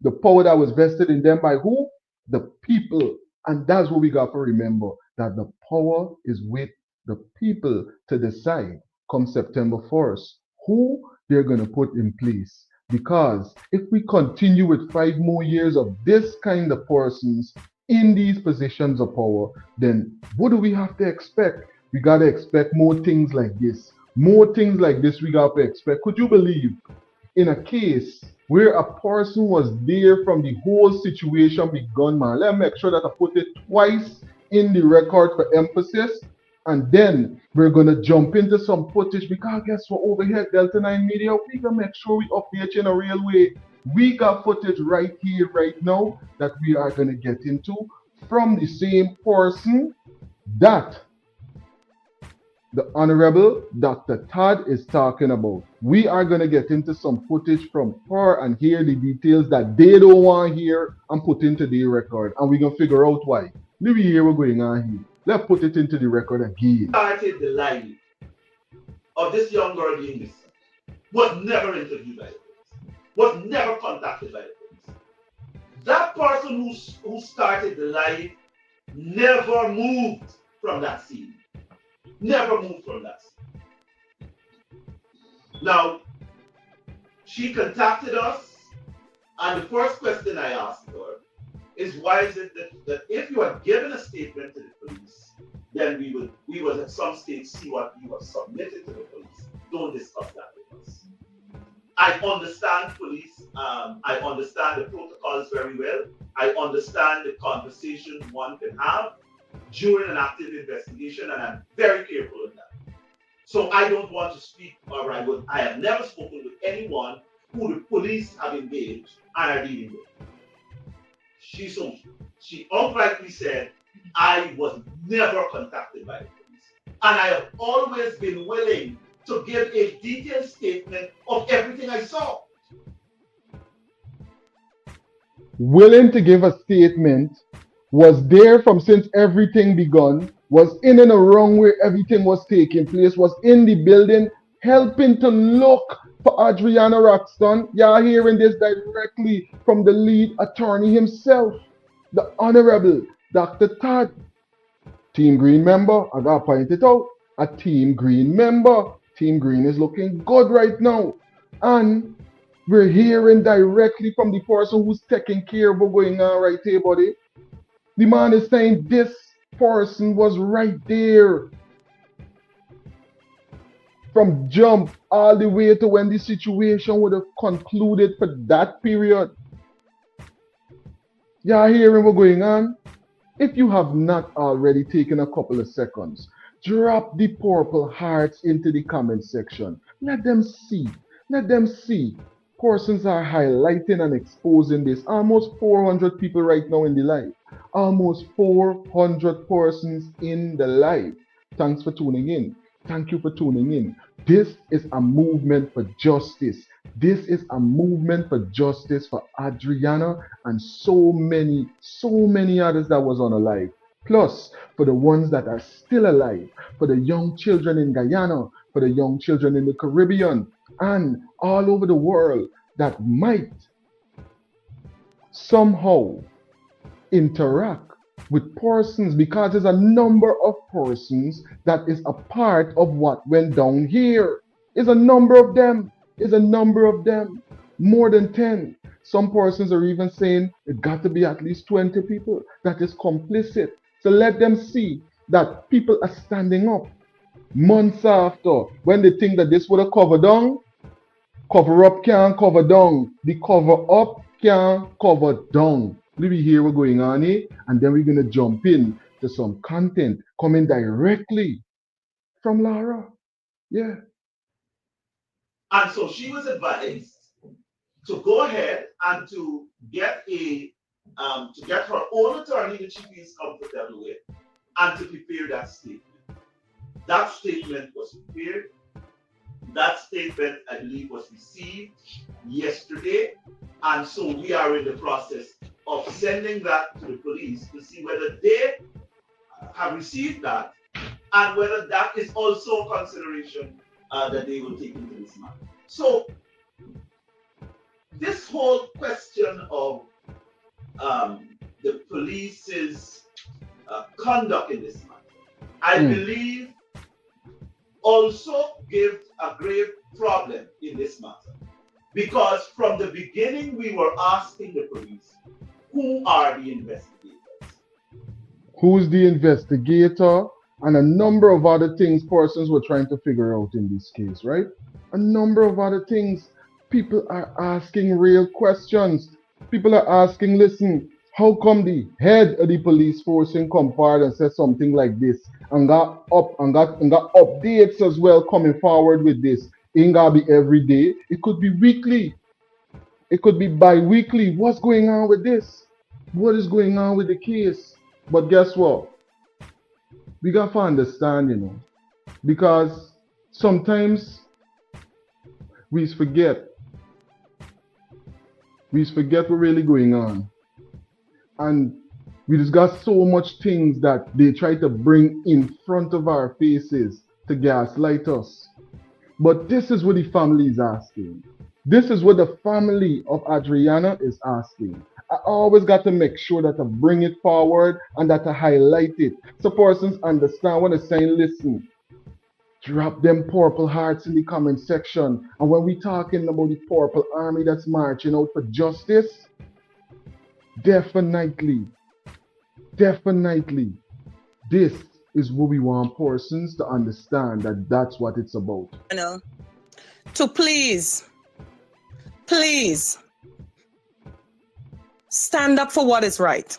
The power that was vested in them by who? The people. And that's what we got to remember, that the power is with the people to decide come September 1st who they're going to put in place. Because if we continue with 5 more years of this kind of persons in these positions of power, then what do we have to expect? We got to expect more things like this. More things like this we got to expect. Could you believe in a case where a person was there from the whole situation begun, man? Let me make sure that I put it twice in the record for emphasis. And then we're going to jump into some footage, because guess what? Over here at Delta 9 Media, we can make sure we update you in a real way. We got footage right here, right now, that we are going to get into from the same person that the Honorable Dr. Todd is talking about. We are going to get into some footage from her and hear the details that they don't want to hear and put into the record. And we're going to figure out why. Let me hear what's going on here. Let's put it into the record again. Started the life of this young girl being this was never interviewed by the police, was never contacted by the police. That person who started the life never moved from that scene. Never moved from that scene. Now, she contacted us, and the first question I asked her is, why is it that if you had given a statement to the police, then we would at some stage see what you have submitted to the police. Don't discuss that with us. I understand police, I understand the protocols very well. I understand the conversation one can have during an active investigation, and I'm very careful of that. So I don't want to speak, or I have never spoken with anyone who the police have engaged and are dealing with. She outrightly said, I was never contacted by the police. And I have always been willing to give a detailed statement of everything I saw. Willing to give a statement, was there from since everything begun, was in and around where everything was taking place, was in the building, helping to look for Adriana Roxton. You're hearing this directly from the lead attorney himself, the Honorable Dr. Todd. Team Green member, I gotta point it out, a Team Green member. Team Green is looking good right now. And we're hearing directly from the person who's taking care of what's going on right here, buddy. The man is saying this person was right there from jump all the way to when the situation would have concluded for that period. Y'all hearing what's going on? If you have not already taken a couple of seconds, drop the purple hearts into the comment section. Let them see. Let them see. Persons are highlighting and exposing this. Almost 400 people right now in the live. Almost 400 persons in the live. Thanks for tuning in. Thank you for tuning in. This is a movement for justice. This is a movement for justice for Adriana and so many others that was unalive. Plus, for the ones that are still alive, for the young children in Guyana, for the young children in the Caribbean, and all over the world that might somehow interact with persons, because there's a number of persons that is a part of what went down here. Is a number of them. Is a number of them. More than 10. Some persons are even saying it got to be at least 20 people that is complicit. So let them see that people are standing up months after, when they think that this would have covered down. Cover up can't cover down. The cover up can't cover down. We will hear what's going on here, and then we're going to jump in to some content coming directly from Lara. Yeah. And so she was advised to go ahead and to get her own attorney that she feels comfortable with, and to prepare that statement. That statement was prepared. That statement, I believe, was received yesterday. And so we are in the process of sending that to the police to see whether they have received that and whether that is also a consideration that they will take into this matter. So this whole question of the police's conduct in this matter, I believe also gives a grave problem in this matter. Because from the beginning, we were asking the police, who are the investigators? Who's the investigator? And a number of other things persons were trying to figure out in this case, right? A number of other things. People are asking real questions. People are asking, listen, how come the head of the police force in come forward and said something like this and got updates as well coming forward with this? It ain't gotta be every day. It could be weekly. It could be bi-weekly. What's going on with this? What is going on with the case? But guess what? We got to understand, you know, because sometimes we forget what's really going on. And we just got so much things that they try to bring in front of our faces to gaslight us. But this is what the family is asking. This is what the family of Adriana is asking. I always got to make sure that I bring it forward and that I highlight it so persons understand when I'm saying, listen, drop them purple hearts in the comment section. And when we talking about the purple army that's marching out for justice, definitely, this is what we want persons to understand, that that's what it's about. You know, to please stand up for what is right.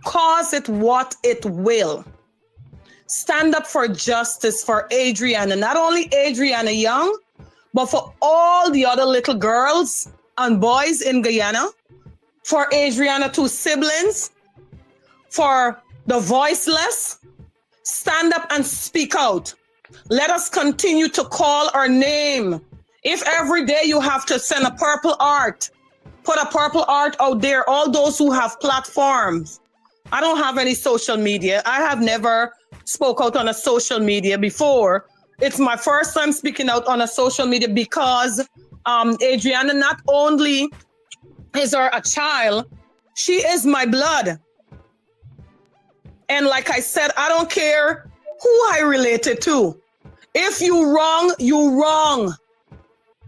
Cause it what it will. Stand up for justice for Adriana, not only Adriana Young, but for all the other little girls and boys in Guyana, for Adriana two siblings, for the voiceless. Stand up and speak out. Let us continue to call our name. If every day you have to send a purple heart, put a purple heart out there, all those who have platforms. I don't have any social media. I have never spoke out on a social media before. It's my first time speaking out on a social media because Adriana not only is her a child, she is my blood. And like I said, I don't care who I related to. If you wrong, you wrong.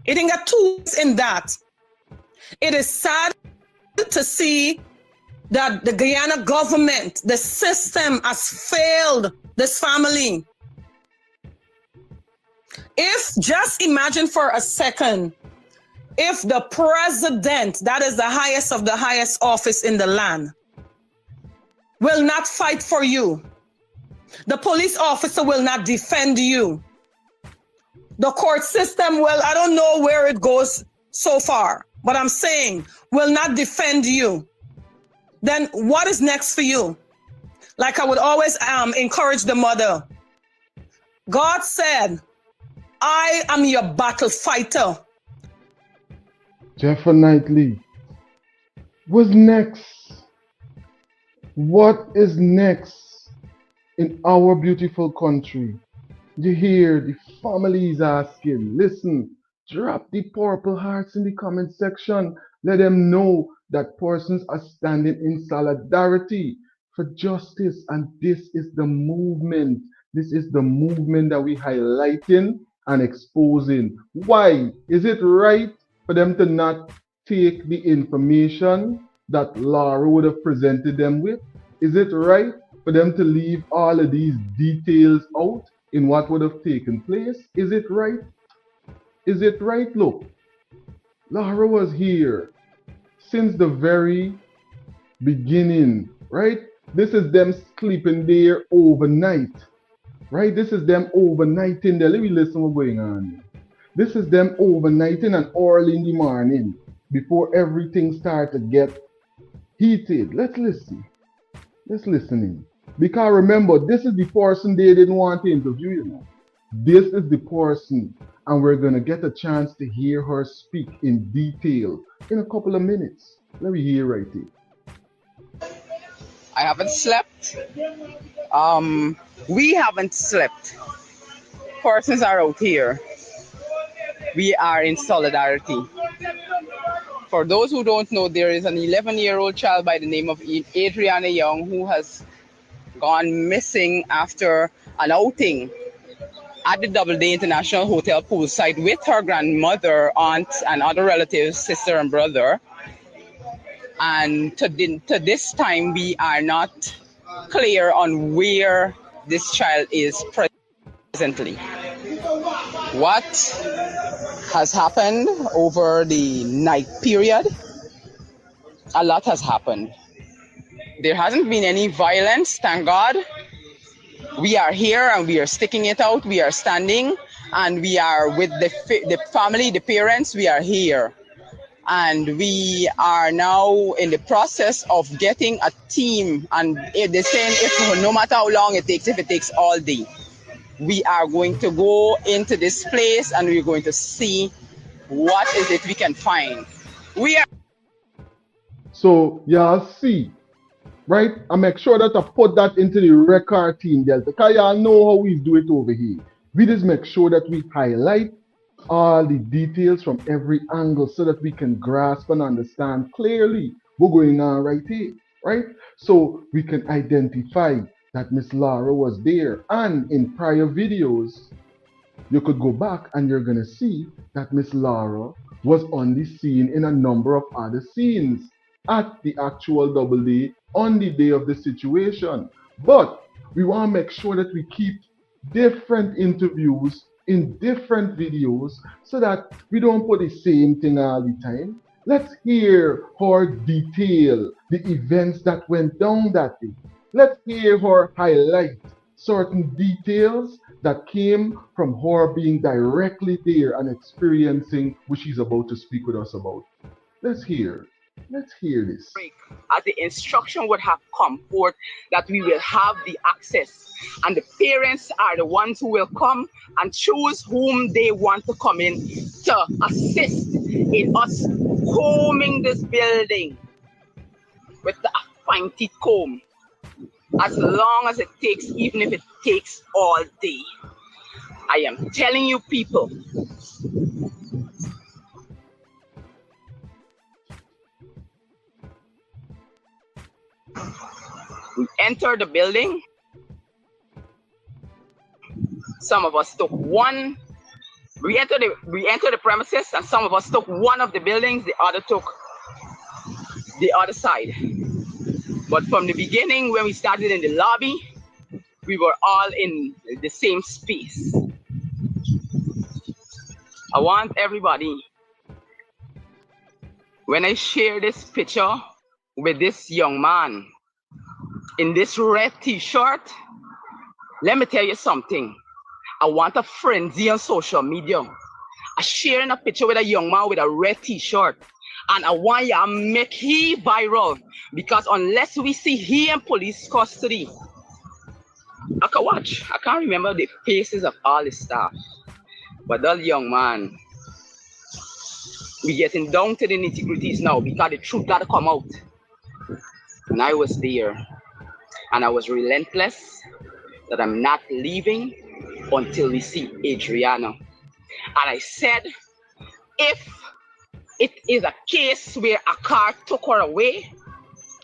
It ain't got two in that. It is sad to see that the Guyana government, the system has failed this family. If, just imagine for a second, if the president, that is the highest of the highest office in the land, will not fight for you. The police officer will not defend you. The court system, well, I don't know where it goes so far, but I'm saying will not defend you. Then what is next for you? Like I would always encourage the mother, God said, I am your battle fighter. Definitely. What's next? What is next in our beautiful country? You hear the families asking, listen, drop the purple hearts in the comment section. Let them know that persons are standing in solidarity for justice. And this is the movement. This is the movement that we're highlighting and exposing. Why? Is it right for them to not take the information that Laura would have presented them with? Is it right for them to leave all of these details out in what would have taken place? Is it right? Is it right? Look, Laura was here since the very beginning, right? This is them sleeping there overnight, right? This is them overnighting there. Let me listen what's going on. This is them overnighting and early in the morning before everything starts to get heated. Let's listen. Let's listen in. Because remember, this is the person they didn't want to interview, you know. This is the person, and we're going to get a chance to hear her speak in detail in a couple of minutes. Let me hear right here. I haven't slept. We haven't slept. Persons are out here. We are in solidarity. For those who don't know, there is an 11-year-old child by the name of Adriana Young who has gone missing after an outing at the Doubleday International Hotel poolside with her grandmother, aunt, and other relatives, sister and brother. And to this time, we are not clear on where this child is presently. What has happened over the night period? A lot has happened. There hasn't been any violence, thank God. We are here and we are sticking it out. We are standing and we are with the family, the parents. We are here. And we are now in the process of getting a team. And they're saying if no matter how long it takes, if it takes all day, we are going to go into this place and we're going to see what is it we can find. We are. So y'all see, right? I make sure that I put that into the record team, Delta, because y'all know how we do it over here. We just make sure that we highlight all the details from every angle so that we can grasp and understand clearly what's going on right here, right? So we can identify that Miss Laura was there. And in prior videos, you could go back and you're going to see that Miss Laura was on the scene in a number of other scenes at the actual Doubleday on the day of the situation. But we want to make sure that we keep different interviews in different videos so that we don't put the same thing all the time. Let's hear her detail the events that went down that day. Let's hear her highlight certain details that came from her being directly there and experiencing what she's about to speak with us about. Let's hear. Let's hear this. As the instruction would have come forth that we will have the access, and the parents are the ones who will come and choose whom they want to come in to assist in us combing this building with the fine-teeth comb, as long as it takes, even if it takes all day. I am telling you, people, we entered the building. Some of us took one. We entered the premises, and some of us took one of the buildings. The other took the other side. But from the beginning, when we started in the lobby, we were all in the same space. I want everybody, when I share this picture with this young man in this red t-shirt, let me tell you something. I want a frenzy on social media. I'm sharing a picture with a young man with a red t-shirt, and I want you to make he viral, because unless we see he in police custody, I can watch. I can't remember the faces of all the staff. But that young man, we getting down to the nitty-gritties now because the truth gotta come out. And I was there. And I was relentless that I'm not leaving until we see Adriana. And I said, if it is a case where a car took her away,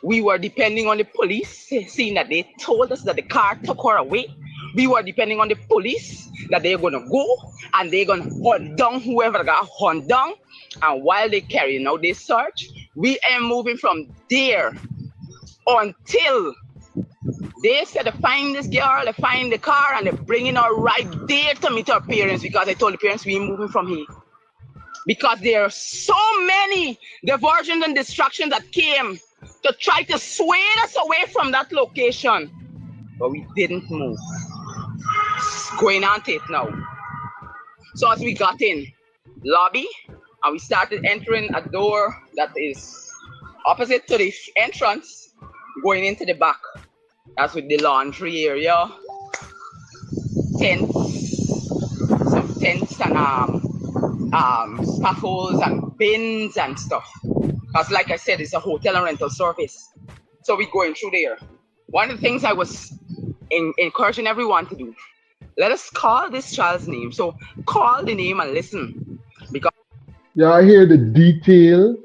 we were depending on the police, seeing that they told us that the car took her away. We were depending on the police that they're going to go and they're going to hunt down whoever got hunt down. And while they carrying out this search, we are moving from there until they said to find this girl, they find the car, and they're bringing her right there to meet her parents, because I told the parents we're moving from here. Because there are so many diversions and distractions that came to try to sway us away from that location. But we didn't move. It's going on to it now. So as we got in lobby, and we started entering a door that is opposite to the entrance, going into the back. That's with the laundry area, tents, some tents and scaffolds and bins and stuff. Because like I said, it's a hotel and rental service. So we're going through there. One of the things I was encouraging everyone to do, let us call this child's name. So call the name and listen. Because Y'all hear the detail.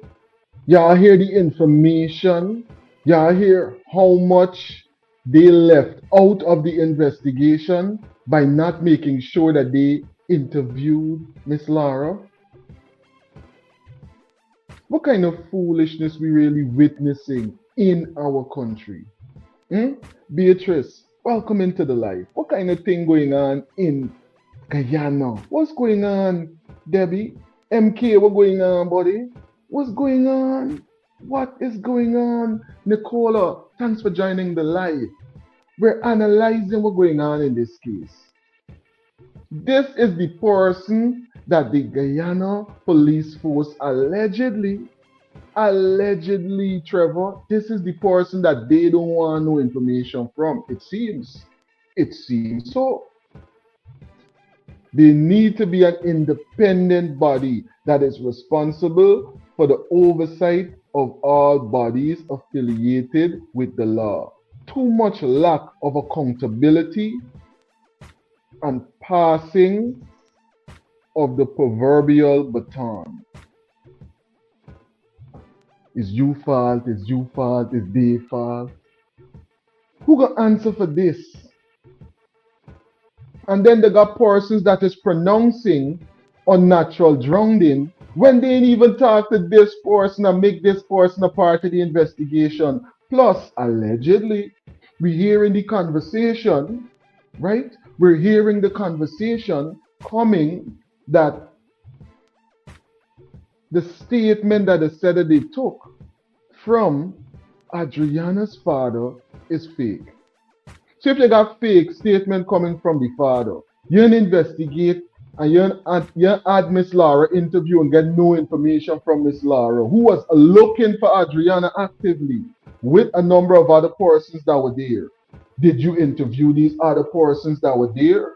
Y'all hear the information. Y'all hear how much they left out of the investigation by not making sure that they interviewed Miss Lara. What kind of foolishness we really witnessing in our country? Hmm? Beatrice, welcome into the life. What kind of thing going on in Guyana? What's going on, Debbie? MK, what going on, buddy? What's going on? What is going on? Nicola, thanks for joining the live. We're analyzing what's going on in this case. This is the person that the Guyana police force allegedly, Trevor, this is the person that they don't want no information from. It seems. It seems so. They need to be an independent body that is responsible for the oversight of all bodies affiliated with the law. Too much lack of accountability and passing of the proverbial baton. Is you fault, is you fault, is they fault? Who gonna answer for this? And then they got persons that is pronouncing unnatural drowning when they ain't even talk to this person and make this person a part of the investigation. Plus, allegedly, we hearing the conversation, right? We're hearing the conversation coming that the statement that they said that they took from Adriana's father is fake. So if you got fake statement coming from the father, you investigate and you add Miss Lara interview and get no information from Miss Lara, who was looking for Adriana actively with a number of other persons that were there. Did you interview these other persons that were there?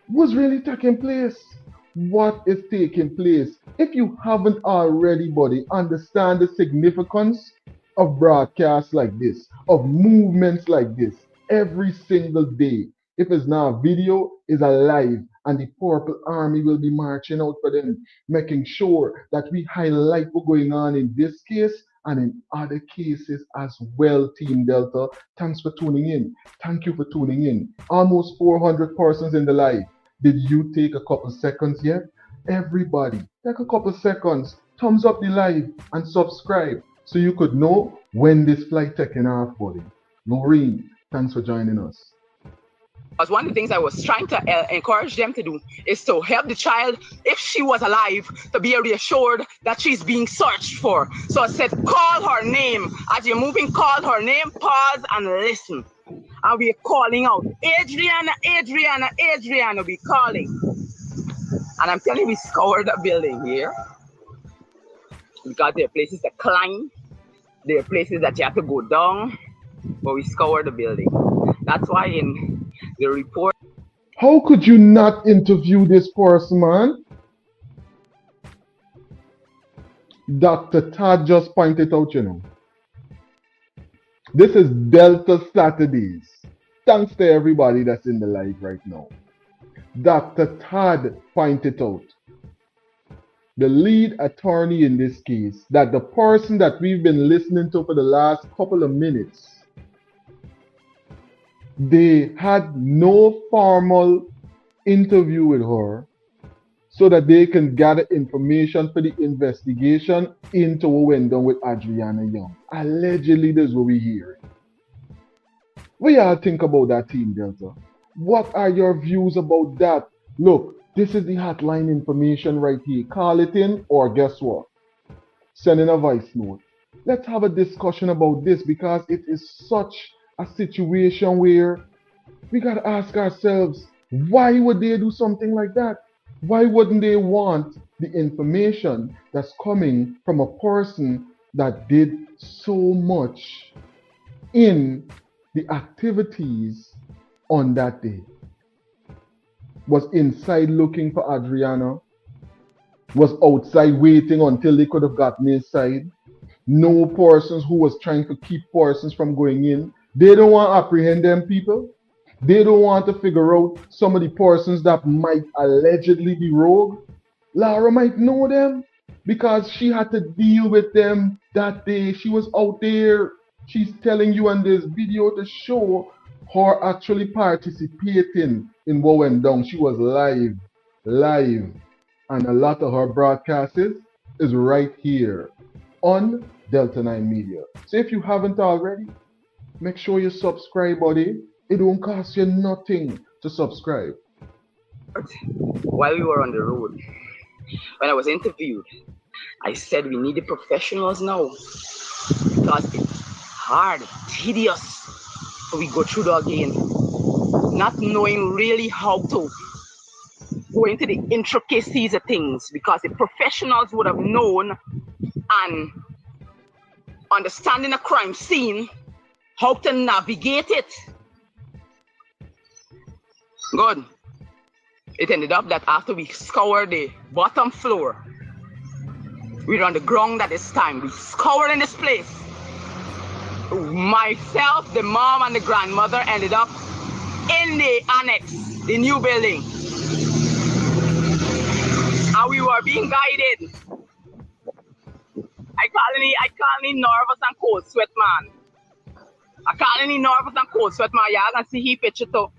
What's really taking place? What is taking place? If you haven't already, buddy, understand the significance of broadcasts like this, of movements like this, every single day. If it's not a video, it's a live, and the Purple Army will be marching out for them, making sure that we highlight what's going on in this case and in other cases as well, Team Delta. Thanks for tuning in. Thank you for tuning in. Almost 400 persons in the live. Did you take a couple seconds yet? Everybody, take a couple seconds, thumbs up the live and subscribe so you could know when this flight taking off, buddy. Maureen, thanks for joining us. because one of the things I was trying to encourage them to do is to help the child, if she was alive, to be reassured that she's being searched for. So I said, call her name. As you're moving, call her name, pause and listen. And we're calling out, Adriana, Adriana, Adriana, we're calling. And I'm telling you, we scoured the building here. Because there are places to climb. There are places that you have to go down. But we scoured the building. That's why in the report. How could you not interview this person, man? Dr. Todd just pointed out, This is Delta Saturdays. Thanks to everybody that's in the live right now. Dr. Todd pointed out, the lead attorney in this case, that the person that we've been listening to for the last couple of minutes, they had no formal interview with her so that they can gather information for the investigation into what went down with Adriana Young. Allegedly, this is what we hear. What y'all think about that, Team Delta? What are your views about that? Look, this is the hotline information right here. Call it in, or guess what? Send in a voice note. Let's have a discussion about this, because it is such a situation where we gotta ask ourselves, why would they do something like that? Why wouldn't they want the information that's coming from a person that did so much in the activities on that day? Was inside looking for Adriana, was outside waiting until they could have gotten inside, know persons who was trying to keep persons from going in. They don't want to apprehend them people. They don't want to figure out some of the persons that might allegedly be rogue. Lara might know them because she had to deal with them that day. She was out there. She's telling you on this video to show her actually participating in what went down. She was live. And a lot of her broadcasts is right here on Delta 9 Media. So if you haven't already, make sure you subscribe, buddy. It won't cost you nothing to subscribe. While we were on the road, when I was interviewed, I said we need the professionals now because it's hard, tedious, so we go through the again, not knowing really how to go into the intricacies of things, because the professionals would have known and understanding a crime scene, how to navigate it. Good. It ended up that after we scoured the bottom floor, we were on the ground at this time. We scoured in this place. Myself, the mom, and the grandmother ended up in the annex, the new building. And we were being guided. I call me nervous and cold sweat, man. I call me nervous and cold sweat, man. Y'all can see he picture too.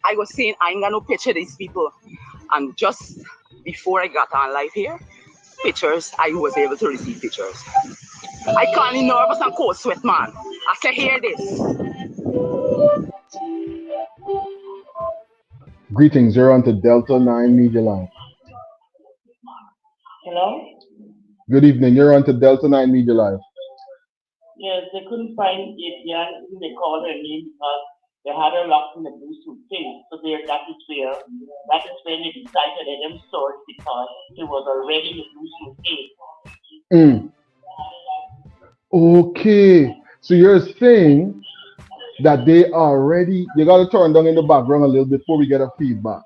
I was saying I ain't got no picture of these people. And just before I got on live here, pictures, I was able to receive pictures. I call me nervous and cold sweat, man. I say, hear this. Greetings, you're on to Delta 9 Media Live. Hello? Good evening, you're on to Delta 9 Media Live. Yes, they couldn't find Adrian, they called her name because they had her locked in the blue suitcase. So that is when they decided to let them store it because it was already in the blue suitcase. Okay, so you're saying that they already, you got to turn down in the background a little bit before we get a feedback.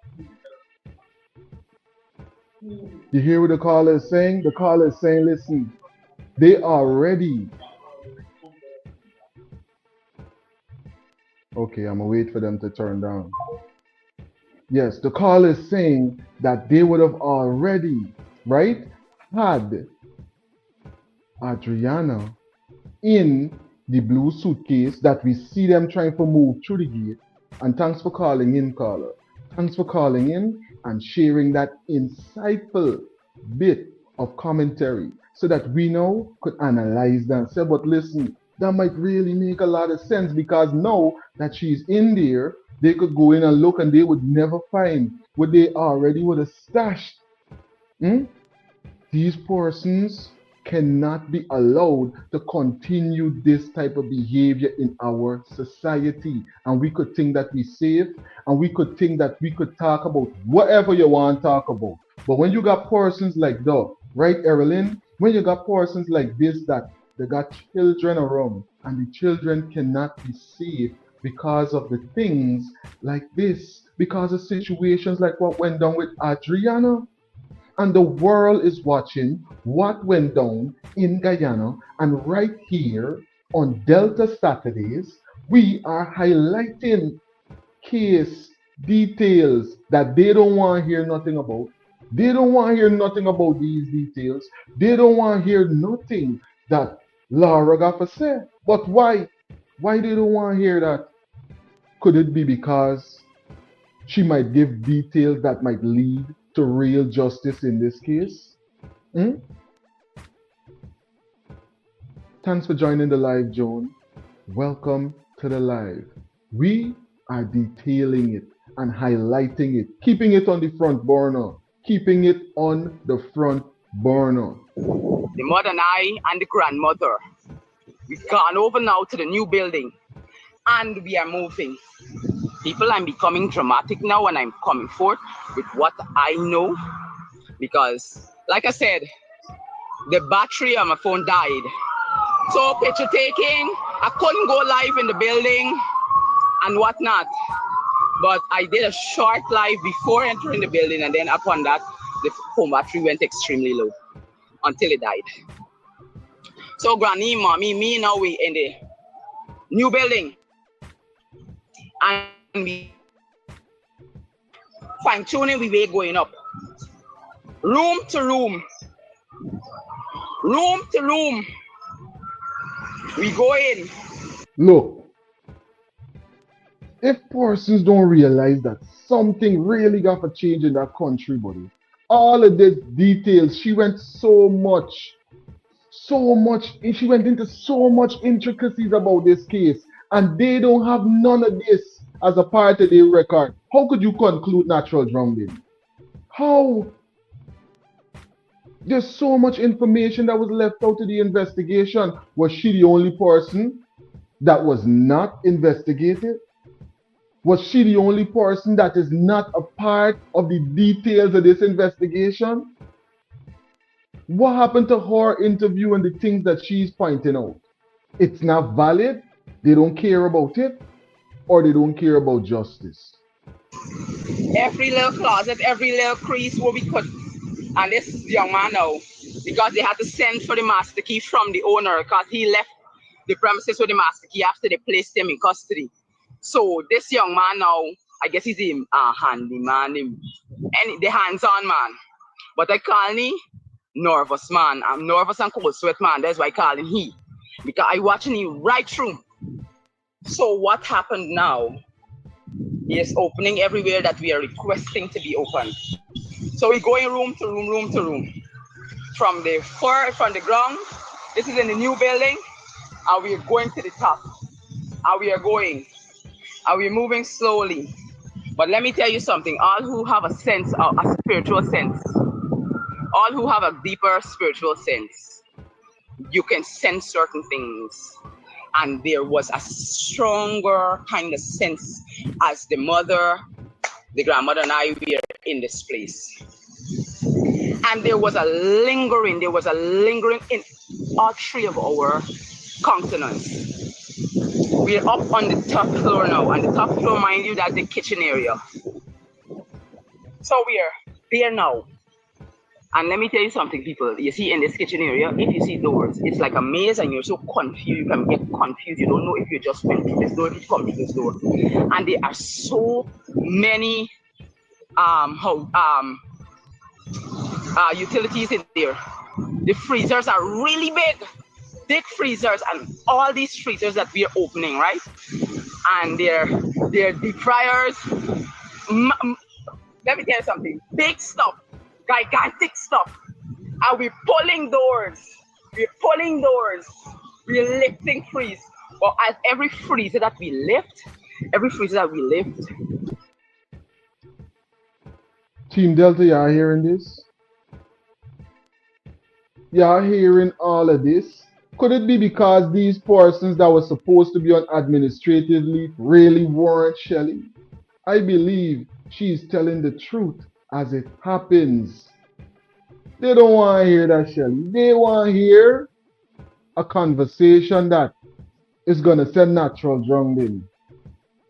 You hear what the caller is saying? The caller is saying, listen, they are ready. Okay, I'm gonna wait for them to turn down. Yes, the caller is saying that they would have already, right, had Adriana in the blue suitcase that we see them trying to move through the gate. And thanks for calling in, caller. Thanks for calling in and sharing that insightful bit of commentary so that we now could analyze that and say, but listen, that might really make a lot of sense, because now that she's in there, they could go in and look and they would never find what they already would have stashed. These persons cannot be allowed to continue this type of behavior in our society. And we could think that we're safe, and we could think that we could talk about whatever you want to talk about. But when you got persons like that, right, Erilyn? When you got persons like this that they got children around, and the children cannot be safe because of the things like this, because of situations like what went down with Adriana. And the world is watching what went down in Guyana. And right here on Delta Saturdays, we are highlighting case details that they don't want to hear nothing about. They don't want to hear nothing about these details. They don't want to hear nothing that Laura got to say. But why? Why they don't want to hear that? Could it be because she might give details that might lead to real justice in this case? Hmm? Thanks for joining the live, Joan. Welcome to the live. We are detailing it and highlighting it, keeping it on the front burner, keeping it on the front burner. The mother and I and the grandmother, we've gone over now to the new building and we are moving. People, I'm becoming dramatic now and I'm coming forth with what I know because, like I said, the battery on my phone died. So picture taking, I couldn't go live in the building and whatnot. But I did a short live before entering the building, and then upon that, the phone battery went extremely low until it died. So granny, mommy, me now we in the new building. And we fine tuning, we were going up. Room to room. Room to room. We go in. Look, if persons don't realize that something really got to change in that country, buddy, all of the details, she went she went into so much intricacies about this case, and they don't have none of this as a part of their record. How could you conclude natural drowning? How? There's so much information that was left out of the investigation. Was she the only person that was not investigated? Was she the only person that is not a part of the details of this investigation? What happened to her interview and the things that she's pointing out? It's not valid, they don't care about it, or they don't care about justice. Every little closet, every little crease will be cut. And this young man now, because they had to send for the master key from the owner because he left the premises with the master key after they placed him in custody. So this young man now, I guess he's a handyman, the hands-on man. But I call him nervous man. I'm nervous and cold sweat man. That's why I call him he. Because I watching him right through. So what happened now is opening everywhere that we are requesting to be opened. So we're going room to room, room to room. From the ground, this is in the new building, and we're going to the top. And we are going. And we're moving slowly. But let me tell you something, all who have a sense, a spiritual sense, all who have a deeper spiritual sense, you can sense certain things. And there was a stronger kind of sense as the mother, the grandmother and I were in this place. And there was a lingering in all three of our countenance. We're up on the top floor now, and the top floor, mind you, that's the kitchen area. So we're there now. And let me tell you something, people. You see, in this kitchen area, if you see doors, it's like a maze and you're so confused. You can get confused. You don't know if you just went through this door, if you come through this door. And there are so many utilities in there. The freezers are really big freezers, and all these freezers that we are opening, right? And they're deep fryers. Let me tell you something. Big stuff. Gigantic stuff. And we're pulling doors. We're lifting freeze. But at every freezer that we lift, Team Delta, y'all hearing this? Y'all hearing all of this? Could it be because these persons that were supposed to be on administrative leave really weren't Shelly? I believe she's telling the truth as it happens. They don't want to hear that, Shelly. They want to hear a conversation that is going to send natural drowning.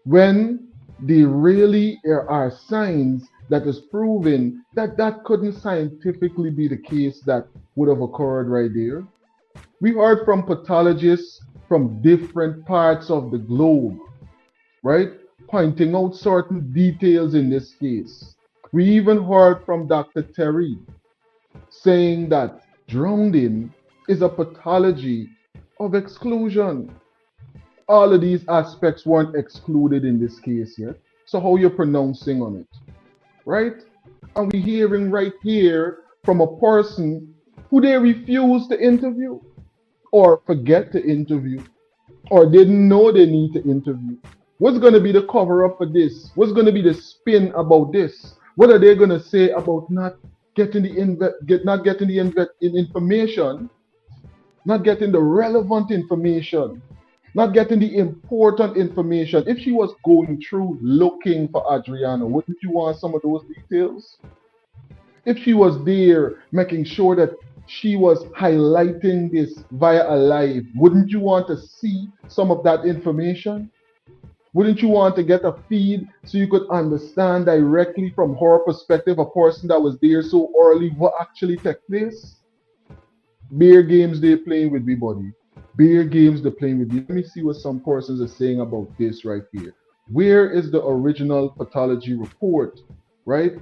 when there really are signs that is proven that that couldn't scientifically be the case that would have occurred right there. We heard from pathologists from different parts of the globe, right? Pointing out certain details in this case. We even heard from Dr. Terry saying that drowning is a pathology of exclusion. All of these aspects weren't excluded in this case yet. So how you pronouncing on it, right? And we hearing right here from a person who they refused to interview or forget to interview or didn't know they need to interview. What's going to be the cover up for this? What's going to be the spin about this? What are they going to say about not getting the not getting the information, not getting the relevant information, not getting the important information? If she was going through looking for Adriana, wouldn't you want some of those details? If she was there making sure that she was highlighting this via a live, wouldn't you want to see some of that information? Wouldn't you want to get a feed so you could understand directly from her perspective, a person that was there so early, what actually took place? Beer games they playing with me, buddy. Beer games they're playing with you. Let me see what some persons are saying about this right here. Where is the original pathology report, right?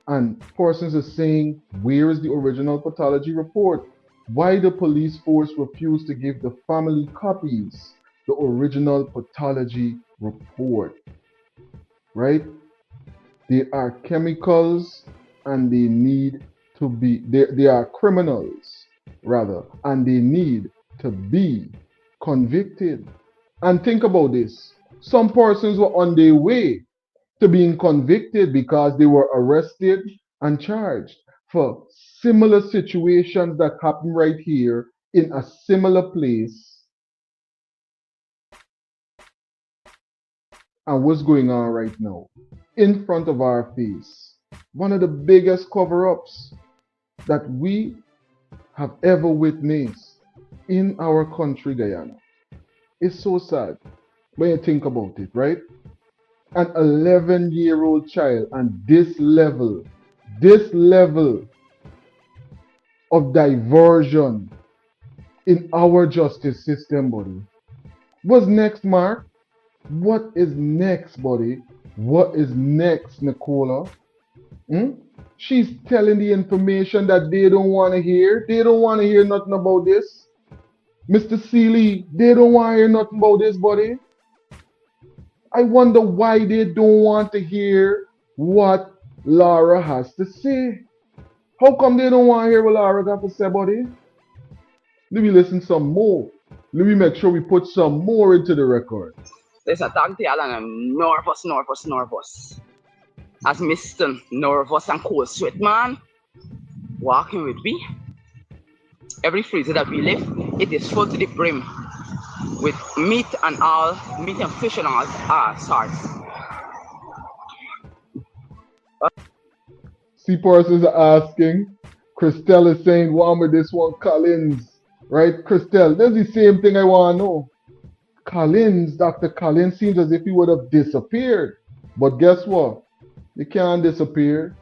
And persons are saying, where is the original pathology report? Why the police force refused to give the family copies, the original pathology report, right? They are chemicals and they need to be, they are criminals, rather, and they need to be convicted. And think about this. Some persons were on their way to being convicted because they were arrested and charged for similar situations that happened right here in a similar place. And what's going on right now in front of our face? One of the biggest cover ups that we have ever witnessed in our country, Guyana. It's so sad when you think about it, right? An 11-year-old child and this level of diversion in our justice system, buddy. What's next, Mark? What is next, buddy? What is next, Nicola? Hmm? She's telling the information that they don't want to hear. They don't want to hear nothing about this. Mr. Seeley, they don't want to hear nothing about this, buddy. I wonder why they don't want to hear what Laura has to say. How come they don't want to hear what Laura got to say, buddy? Let me listen some more. Let me make sure we put some more into the record. There's a tag to and I'm nervous. As Mr. Nervous and cold sweat, man. Walking with me. Every freezer that we lift, it is full to the brim with meat and fish and all sorts. See, persons are asking. Christelle is saying, "What with this one, Collins?" Right, Christelle? That's the same thing I want to know. Collins, Dr. Collins, seems as if he would have disappeared. But guess what? You can't disappear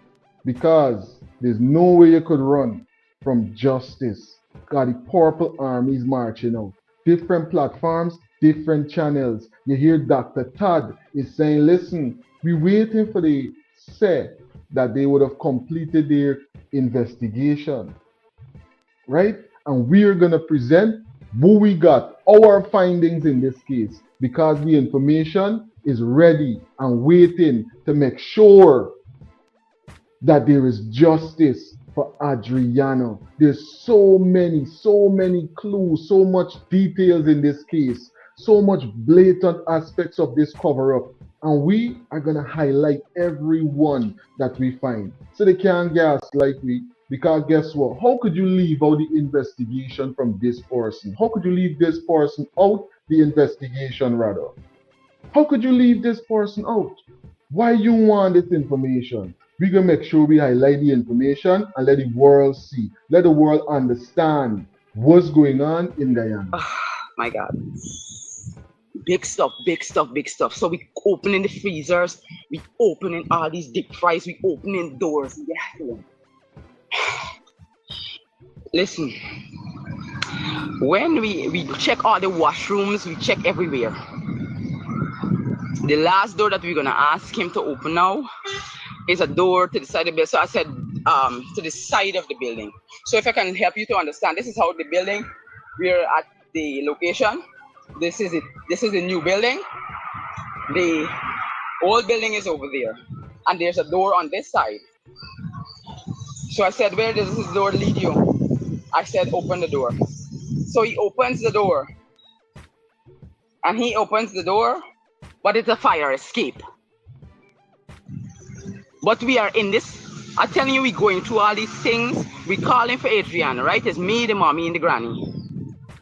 because there's no way you could run from justice. Got the purple armies marching out. Different platforms, different channels. You hear Dr. Todd is saying, listen, we're waiting for the say that they would have completed their investigation. Right? And we're going to present what we got, our findings in this case, because the information is ready and waiting to make sure that there is justice for Adriana. There's so many clues, so much details in this case, so much blatant aspects of this cover up. And we are going to highlight every one that we find. So they can't gaslight me. Because guess what? How could you leave out the investigation from this person? How could you leave this person out the investigation rather? How could you leave this person out? Why you want this information? We're going to make sure we highlight the information and let the world see. Let the world understand what's going on in Guyana. My God. big stuff, big stuff, big stuff. So we opening the freezers, we opening all these deep fries, we opening doors. Yeah. Listen, when we check all the washrooms, we check everywhere. The last door that we're gonna ask him to open now is a door to the side of the building. So I said to the side of the building. So if I can help you to understand, this is how the building, we're at the location. This is it. This is the new building. The old building is over there. And there's a door on this side. So I said, where does this door lead you? I said, open the door. So he opens the door. And he opens the door, but it's a fire escape. But we are in this, I'm telling you, we're going through all these things. We're calling for Adriana, right? It's me, the mommy, and the granny.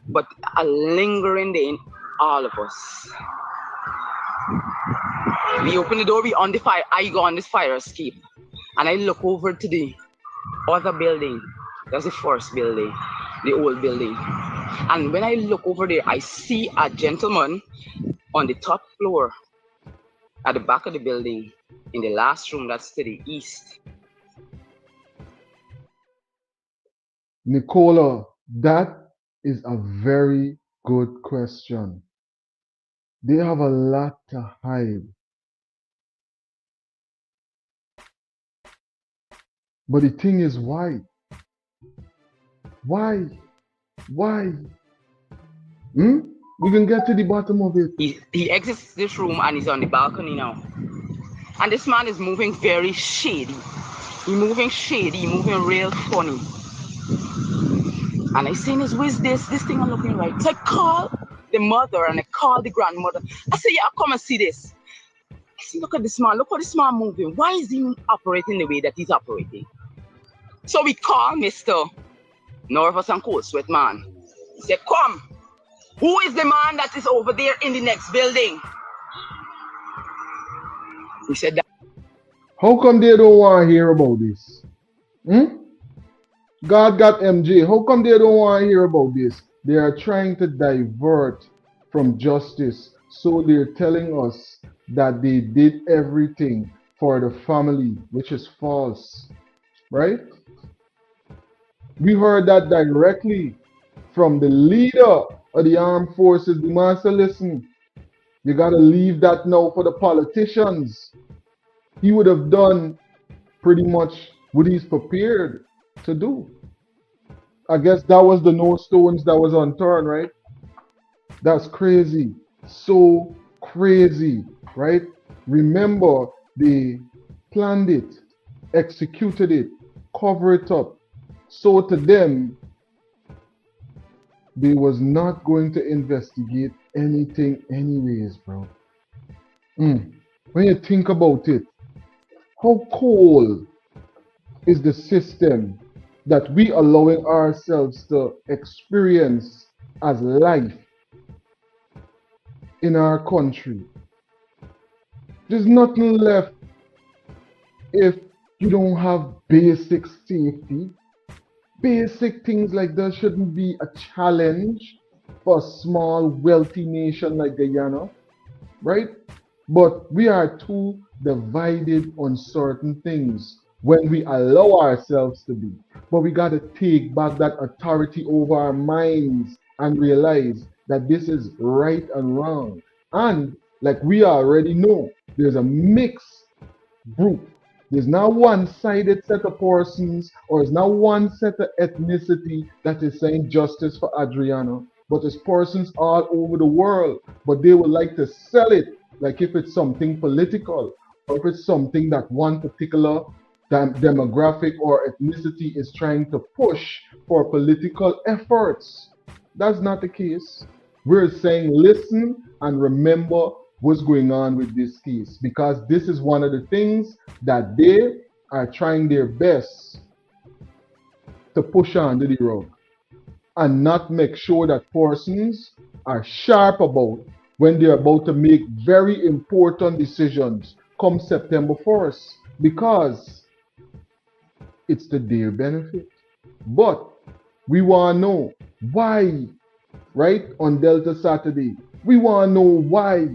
But a lingering day in all of us. We open the door, we on the fire, I go on this fire escape. And I look over to the other building. That's the first building, the old building. And when I look over there, I see a gentleman on the top floor at the back of the building in the last room that's to the east. Nicola, that is a very good question. They have a lot to hide. But the thing is, why? Why? Why? We can get to the bottom of it. He exits this room and he's on the balcony now. And this man is moving very shady. He's moving shady, moving real funny. And I seen his with this thing I'm looking right. So I call the mother and I call the grandmother. I say, yeah, come and see this. I say, look at this man, look how this man moving. Why is he operating the way that he's operating? So we call Mr. Nervous and Cold Sweat man. He said, come. Who is the man that is over there in the next building? He said that. How come they don't want to hear about this? God got MJ. How come they don't want to hear about this? They are trying to divert from justice. So they're telling us that they did everything for the family, which is false. Right? We heard that directly from the leader of the armed forces. The man said, listen, you got to leave that now for the politicians. He would have done pretty much what he's prepared to do. I guess that was the no stones that was unturned, right? That's crazy. So crazy, right? Remember, they planned it, executed it, covered it up. So to them, they was not going to investigate anything anyways, bro. When you think about it, how cold is the system that we allowing ourselves to experience as life in our country? There's nothing left if you don't have basic safety. Basic things like that shouldn't be a challenge for a small, wealthy nation like Guyana, right? But we are too divided on certain things when we allow ourselves to be. But we got to take back that authority over our minds and realize that this is right and wrong. And like we already know, there's a mixed group. There's not one-sided set of persons, or it's not one set of ethnicity that is saying justice for Adriana, but it's persons all over the world. But they would like to sell it like if it's something political, or if it's something that one particular demographic or ethnicity is trying to push for political efforts. That's not the case. We're saying listen and remember what's going on with this case, because this is one of the things that they are trying their best to push under the rug and not make sure that persons are sharp about when they're about to make very important decisions come September 1st, because it's to their benefit. But we want to know why, right, on Delta Saturday, We want to know why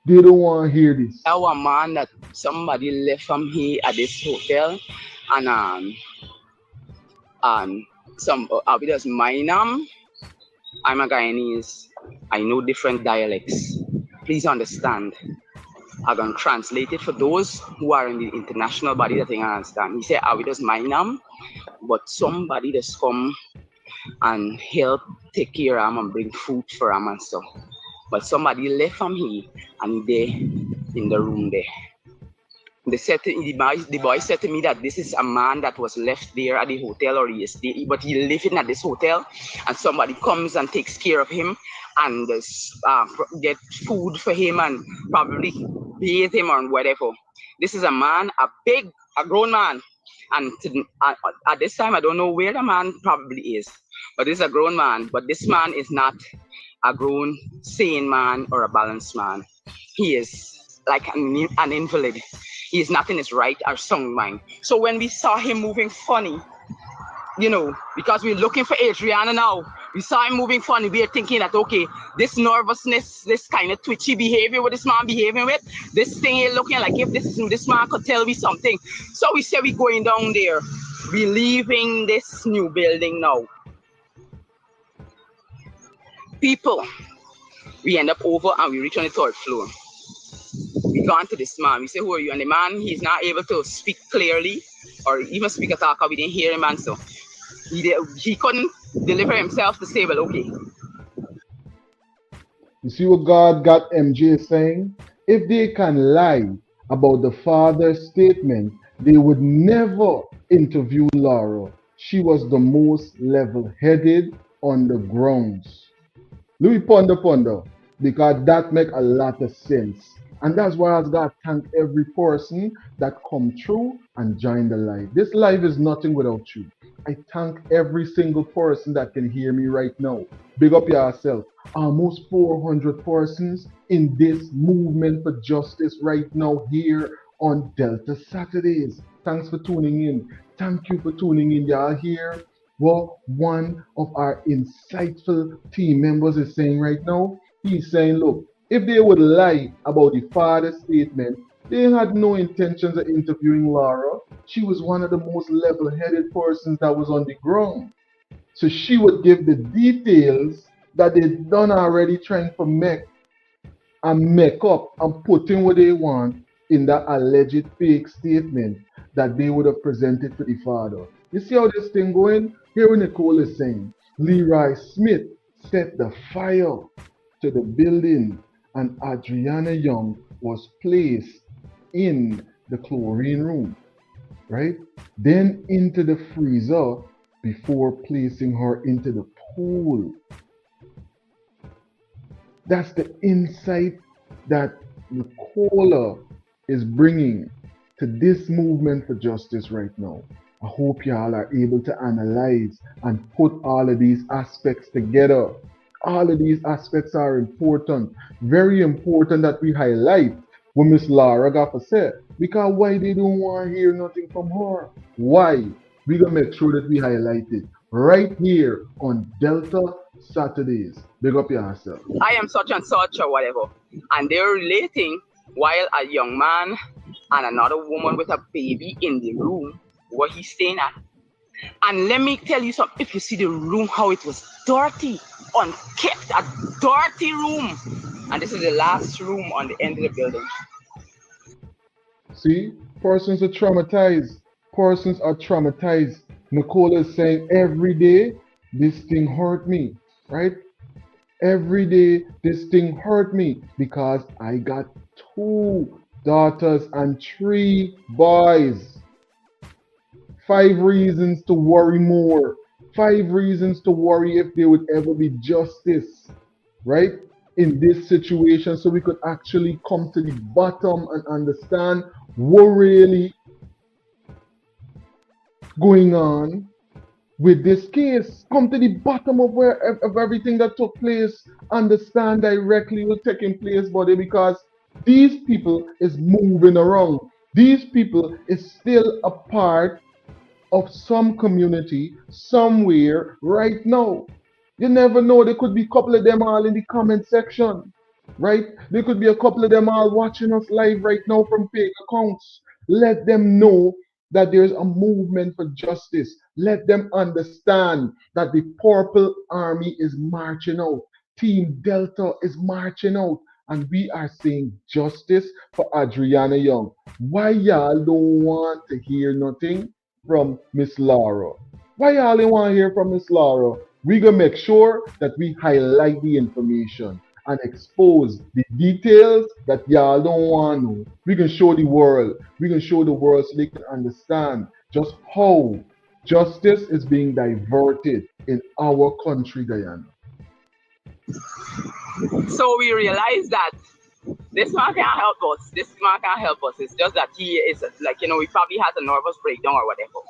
they don't want to hear this. Our man that somebody left from here at this hotel, and and some we just mine I'm a Guyanese. I know different dialects. Please understand. I'm gonna translate it for those who are in the international body that they understand. He said, I will just mine but somebody just come and help take care of him and bring food for him and stuff. But somebody left from here and he there in the room there. The boy said to me that this is a man that was left there at the hotel, or he is there, but he living at this hotel, and somebody comes and takes care of him and get food for him and probably bathe him or whatever. This is a man, a grown man, and at this time I don't know where the man probably is, but this is a grown man. But this man is not a grown, sane man or a balanced man. He is like an invalid. He is not in his right or sound mind. So when we saw him moving funny, because we're looking for Adriana now, we saw him moving funny. We are thinking that, okay, this nervousness, this kind of twitchy behavior with this man behaving with, this thing here looking like if this man could tell me something. So we said we're going down there. We're leaving this new building now. People, we end up over and we reach on the third floor. We gone to this man. We say, who are you? And the man, he's not able to speak clearly or even speak at all because we didn't hear him. And so he couldn't deliver himself to say, well, okay. You see what God got MJ saying? If they can lie about the father's statement, they would never interview Laura. She was the most level headed on the grounds. Louis ponder, because that make a lot of sense. And that's why I got to thank every person that come through and join the live. This live is nothing without you. I thank every single person that can hear me right now. Big up yourself. Almost 400 persons in this movement for justice right now here on Delta Saturdays. Thanks for tuning in. Thank you for tuning in. Y'all here. What one of our insightful team members is saying right now, he's saying, look, if they would lie about the father's statement, they had no intentions of interviewing Laura. She was one of the most level-headed persons that was on the ground. So she would give the details that they done already trying to make up and put in what they want in that alleged fake statement that they would have presented to the father. You see how this thing going? Here what Nicole is saying. Leroy Smith set the fire to the building and Adriana Young was placed in the chlorine room, right? Then into the freezer before placing her into the pool. That's the insight that Nicola is bringing to this movement for justice right now. I hope y'all are able to analyze and put all of these aspects together. All of these aspects are important, very important that we highlight what Miss Laura got to say. Because why they don't want to hear nothing from her? Why? We gonna make sure that we highlight it right here on Delta Saturdays. Big up yourself. I am such and such or whatever. And they're relating while a young man and another woman with a baby in the room where he's staying at. And let me tell you something, if you see the room, how it was dirty, unkept, a dirty room. And this is the last room on the end of the building. See, persons are traumatized. Persons are traumatized. Nicole is saying every day, this thing hurt me, right? Every day, this thing hurt me because I got 2 daughters and 3 boys. 5 reasons to worry more. 5 reasons to worry if there would ever be justice, right? In this situation, so we could actually come to the bottom and understand what really going on with this case. Come to the bottom of everything that took place. Understand directly what's taking place, buddy, because these people is moving around. These people is still a part of some community somewhere right now. You never know. There could be a couple of them all in the comment section, right? There could be a couple of them all watching us live right now from fake accounts. Let them know that there's a movement for justice. Let them understand that the Purple Army is marching out. Team Delta is marching out. And we are saying justice for Adriana Young. Why y'all don't want to hear nothing from Miss Laura? Why y'all don't want to hear from Miss Laura? We gonna make sure that we highlight the information and expose the details that y'all don't want to know. We can show the world. We can show the world so they can understand just how justice is being diverted in our country, Guyana. So we realized that this man can't help us. This man can't help us. It's just that he is like, he probably has a nervous breakdown or whatever.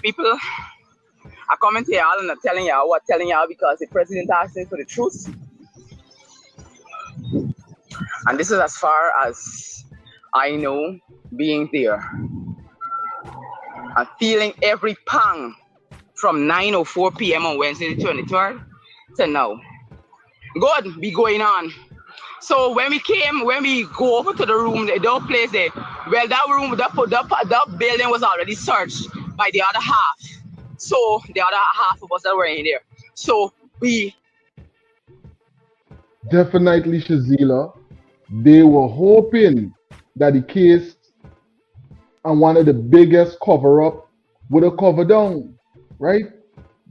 People are coming to y'all and are telling y'all because the president asking for the truth. And this is as far as I know, being there. I'm feeling every pang from 9:04 p.m. on Wednesday the 23rd to now. Good, be going on. So when we go over to the room, the dog place there, well, that building was already searched by the other half. So the other half of us that were in there. So we Definitely, Shazila. They were hoping that the case and one of the biggest cover up would have covered down, right?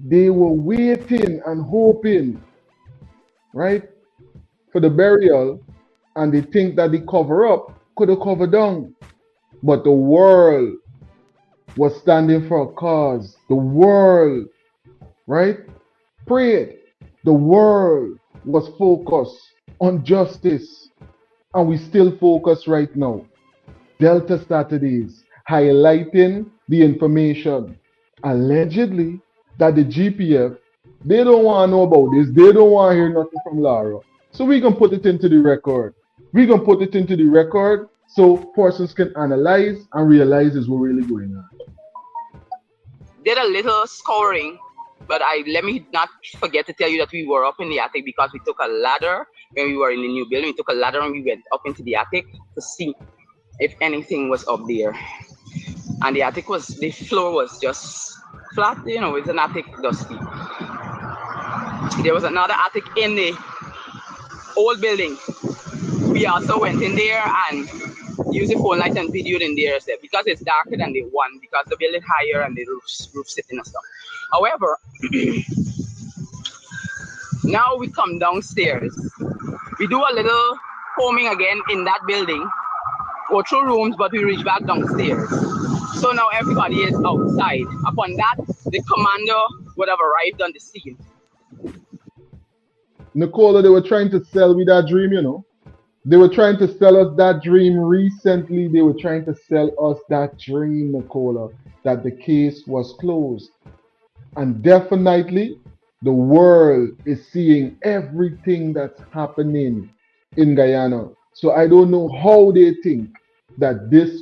They were waiting and hoping, right, for the burial, and they think that the cover up could have covered down. But the world was standing for a cause. The world, right, prayed. The world was focused on justice. And we still focus right now. Delta Saturdays, highlighting the information allegedly that the GPF, they don't want to know about this. They don't want to hear nothing from Lara. So we can put it into the record. We can put it into the record so persons can analyze and realize is what really going on. did a little scoring, but let me not forget to tell you that we were up in the attic because we took a ladder when we were in the new building. We took a ladder and we went up into the attic to see if anything was up there. And the floor was just flat, it's an attic, dusty. There was another attic in the old building. We also went in there and used the phone light and videoed in there because it's darker than the one, because the building higher and the roof sitting and stuff. However, now we come downstairs. We do a little combing again in that building, go through rooms, but we reach back downstairs. So now everybody is outside. Upon that, the commander would have arrived on the scene. Nicola, they were trying to sell me that dream, They were trying to sell us that dream recently. They were trying to sell us that dream, Nicola, that the case was closed. And definitely, the world is seeing everything that's happening in Guyana. So I don't know how they think that this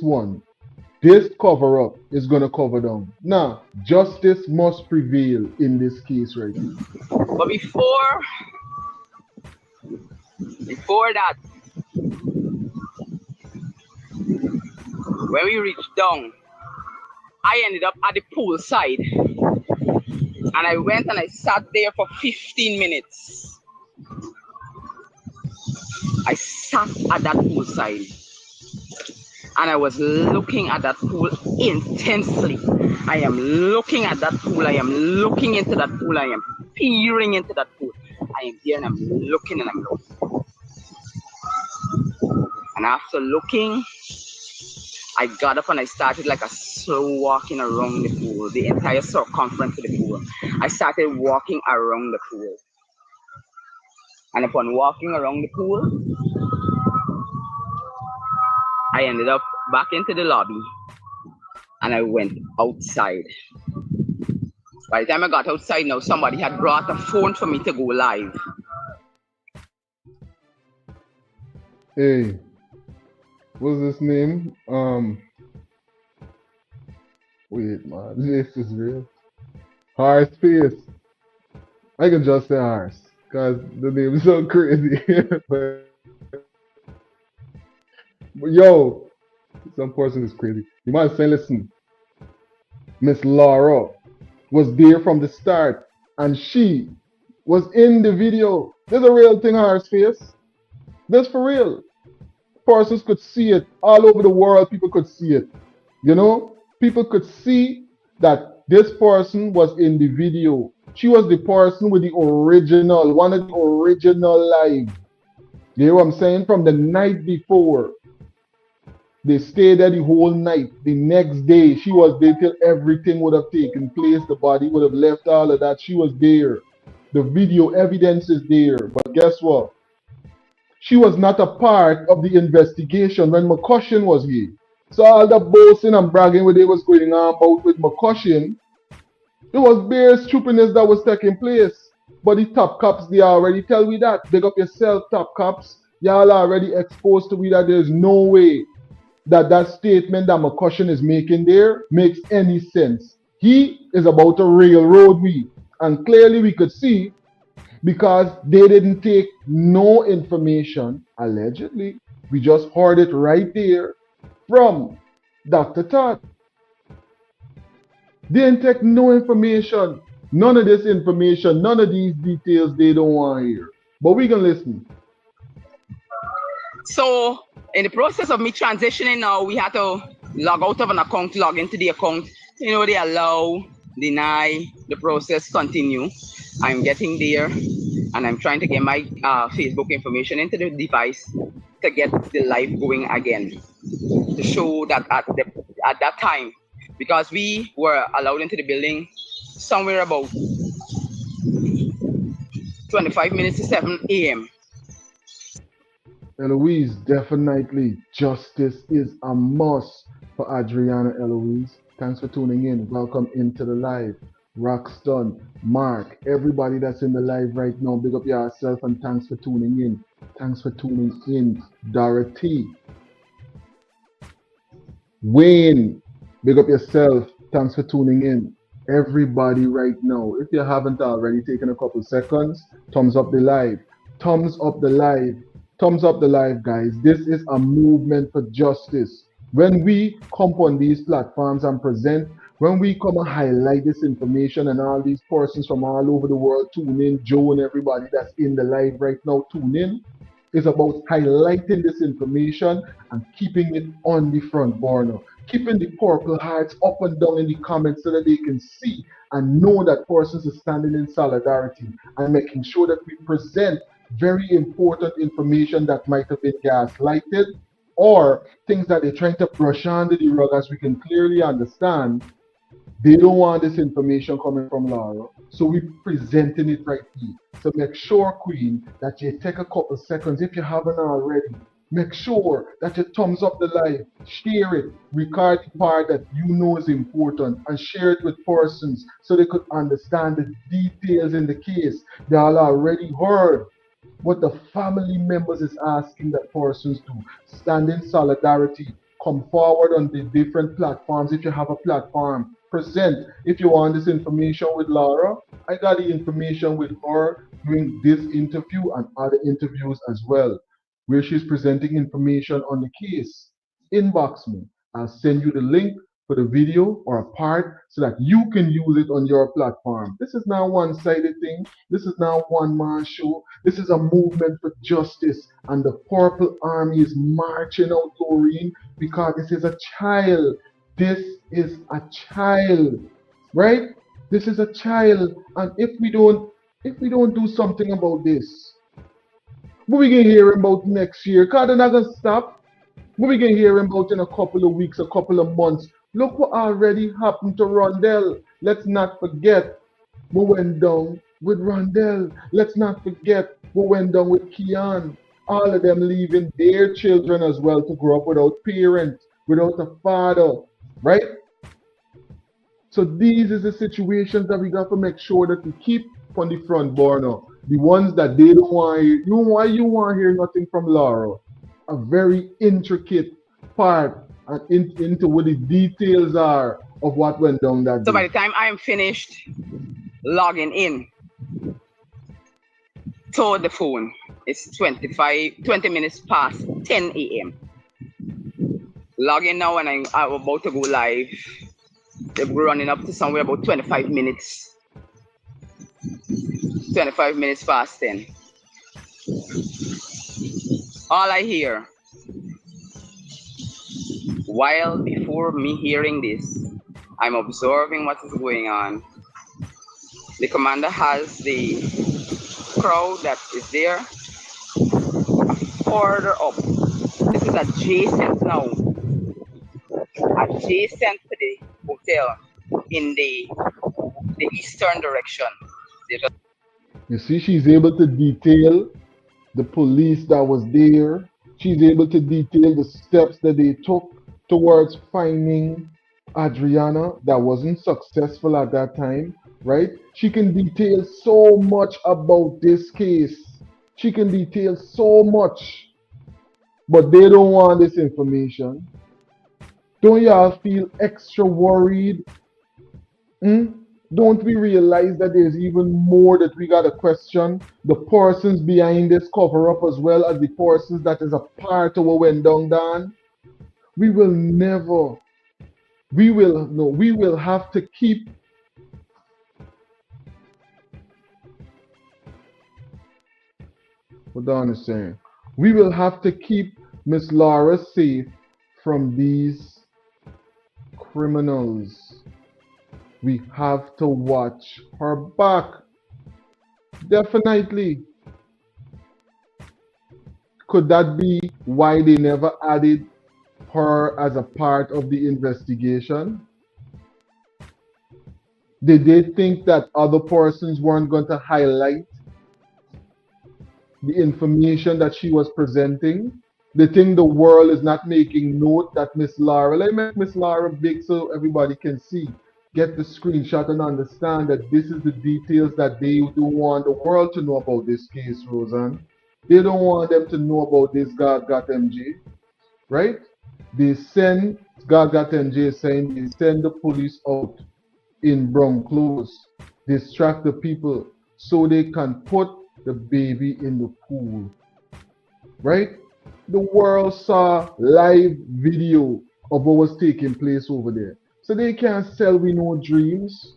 cover up is going to cover down. Now, justice must prevail in this case right now. But before that, when we reached down, I ended up at the pool side. And I went and I sat there for 15 minutes. I sat at that pool side. And I was looking at that pool intensely. I am looking at that pool. I am looking into that pool. I am peering into that pool. I am here and I'm looking and I'm looking. And after looking, I got up and I started like a slow walking around the pool, the entire circumference of the pool. I started walking around the pool. And upon walking around the pool, I ended up back into the lobby and I went outside. By the time I got outside now, somebody had brought a phone for me to go live. Hey, what's his name? Wait, man, this is real. Hard space. I can just say ours because the name is so crazy. But yo, some person is crazy. You might say, listen, Miss Laura was there from the start and she was in the video. There's a real thing on her face. That's for real. Persons could see it all over the world. People could see it. You know, people could see that this person was in the video. She was the person with the original, one of the original live. You know what I'm saying? From the night before. They stayed there the whole night. The next day, she was there till everything would have taken place. The body would have left, all of that. She was there. The video evidence is there. But guess what? She was not a part of the investigation when McCushion was here. So all the boasting and bragging what they was going on about with McCushion, it was bare stupidness that was taking place. But the top cops, they already tell we that. Big up yourself, top cops. Y'all already exposed to we that there's no way that that statement that McCushion is making there makes any sense. He is about to railroad we. And clearly we could see because they didn't take no information, allegedly. We just heard it right there from Dr. Todd. They didn't take no information. None of this information, none of these details they don't want to hear. But we can listen. So in the process of me transitioning now, we had to log out of an account, log into the account. You know, they allow, deny, the process continue. I'm getting there and I'm trying to get my Facebook information into the device to get the live going again. To show that at that time, because we were allowed into the building somewhere about 25 minutes to 7 a.m. Eloise, definitely justice is a must for Adriana Eloise. Thanks for tuning in. Welcome into the live. Rockston, Mark, everybody that's in the live right now, big up yourself and thanks for tuning in. Thanks for tuning in. Dorothy, Wayne, big up yourself. Thanks for tuning in. Everybody right now, if you haven't already taken a couple seconds, thumbs up the live. Thumbs up the live. Thumbs up the live, guys. This is a movement for justice. When we come on these platforms and present, when we come and highlight this information and all these persons from all over the world tune in, Joe and everybody that's in the live right now tune in, is about highlighting this information and keeping it on the front burner, keeping the purple hearts up and down in the comments so that they can see and know that persons are standing in solidarity and making sure that we present very important information that might have been gaslighted or things that they're trying to brush under the rug as we can clearly understand they don't want this information coming from Laura. So we're presenting it right here. So make sure, Queen, that you take a couple seconds if you haven't already. Make sure that you thumbs up the live, share it, record the part that you know is important, and share it with persons so they could understand the details in the case. They all already heard what the family members is asking that persons do. Stand in solidarity. Come forward on the different platforms if you have a platform. Present if you want this information with Laura. I got the information with her doing this interview and other interviews as well, where she's presenting information on the case. Inbox me. I'll send you the link for the video or a part so that you can use it on your platform. This is not one-sided thing. This is not one-man show. This is a movement for justice, and the Purple Army is marching out, Doreen, because this is a child. This is a child, right? This is a child, and if we don't do something about this, what we gonna hear about next year? Cause they're not gonna stop. What we gonna hear about in a couple of weeks, a couple of months? Look what already happened to Rondell. Let's not forget what went down with Rondell. Let's not forget what went down with Keon. All of them leaving their children as well to grow up without parents, without a father, right? So these is the situations that we got to make sure that we keep on the front burner. The ones that they don't want to hear. You why you want to hear nothing from Laura? A very intricate part and into what the details are of what went down that So by day. the time I'm finished logging in, to the phone. It's 20 minutes past 10 a.m. Log in now and I'm about to go live. They're running up to somewhere about 25 minutes. 25 minutes past 10. All I hear, while before me hearing this, I'm observing what is going on. The commander has the crowd that is there further up. This is adjacent now, adjacent to the hotel in the eastern direction. You see, she's able to detail the police that was there. She's able to detail the steps that they took towards finding Adriana that wasn't successful at that time, right? She can detail so much about this case. She can detail so much, but they don't want this information. Don't y'all feel extra worried? Don't we realize that there's even more that we gotta question? The persons behind this cover up as well as the persons that is a part of what went down, Dan. We will never, we will have to keep what Don is saying. We will have to keep Miss Laura safe from these criminals. We have to watch her back. Definitely. Could that be why they never added her as a part of the investigation? Did they think that other persons weren't going to highlight the information that she was presenting? They think the world is not making note that Miss Laura, let me make Miss Laura big so everybody can see. Get the screenshot and understand that this is the details that they don't want the world to know about this case, Roseanne. They don't want them to know about this God got MJ, right? They send, God got MJ saying they send the police out in brown clothes, distract the people so they can put the baby in the pool, right? The world saw live video of what was taking place over there. So they can't sell we no dreams.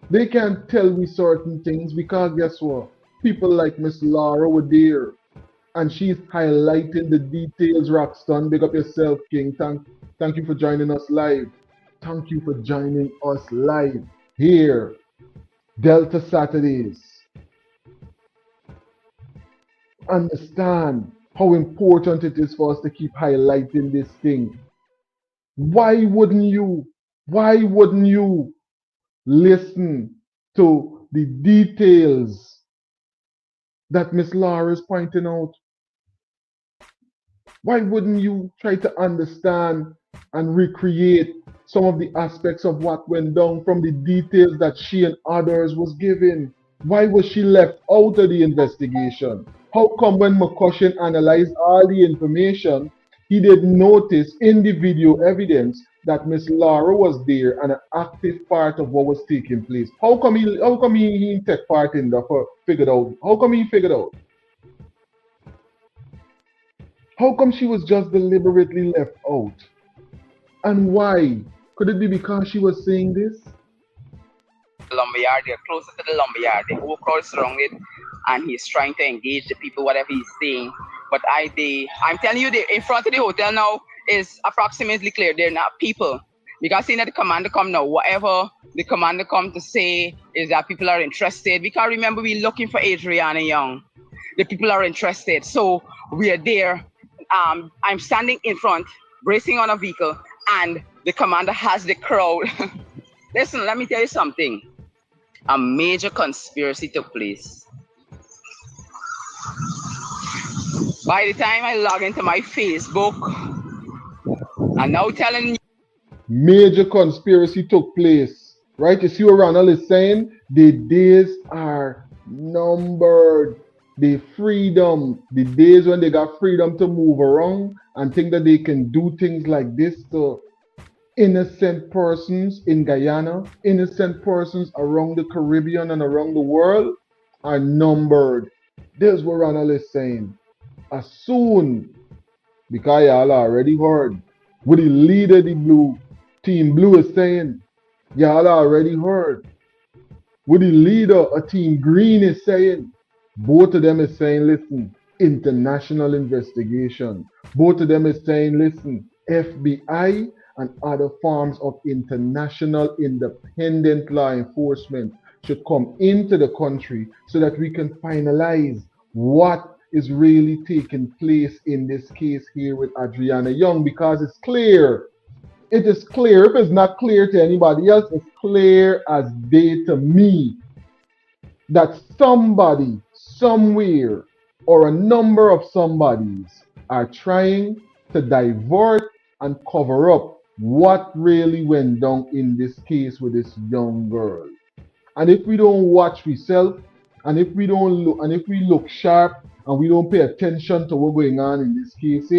They can't tell me certain things because guess what? People like Miss Laura were there and she's highlighting the details, Roxton. Big up yourself, King. Thank you for joining us live. Thank you for joining us live here. Delta Saturdays. Understand how important it is for us to keep highlighting this thing. Why wouldn't you? Why wouldn't you listen to the details that Miss Laura is pointing out? Why wouldn't you try to understand and recreate some of the aspects of what went down from the details that she and others was given? Why was she left out of the investigation? How come when McCushion analyzed all the information, he didn't notice in the video evidence that Miss Laura was there and an active part of what was taking place? How come he didn't take part in that for figured out? How come he figured out? How come she was just deliberately left out? And why? Could it be because she was saying this? Lumberyard, they're closer to the lumberyard. The whole crowd is around it, and he's trying to engage the people, whatever he's saying. But I'm telling you, in front of the hotel now is approximately clear. They're not people. Because seeing that the commander come now, whatever the commander come to say is that people are interested. Because remember, we're looking for Adriana Young. The people are interested. So we are there. I'm standing in front, bracing on a vehicle, and the commander has the crowd. Listen, let me tell you something. A major conspiracy took place. By the time I log into my Facebook, I'm now telling you. Major conspiracy took place, right? You see what Ronald is saying? The days are numbered. The freedom, the days when they got freedom to move around and think that they can do things like this to innocent persons in Guyana, innocent persons around the Caribbean and around the world are numbered. This what Ronald is saying. As soon, because y'all already heard what the leader the blue team blue is saying. Y'all already heard what the leader of team green is saying. Both of them is saying, listen, international investigation. Both of them is saying, listen, FBI and other forms of international independent law enforcement should come into the country so that we can finalize what is really taking place in this case here with Adriana Young, because it's clear. It is clear. If it's not clear to anybody else, it's clear as day to me that somebody, somewhere, or a number of somebodies are trying to divert and cover up what really went down in this case with this young girl. And if we don't watch ourselves, and if we don't look, and if we look sharp, and we don't pay attention to what's going on in this case,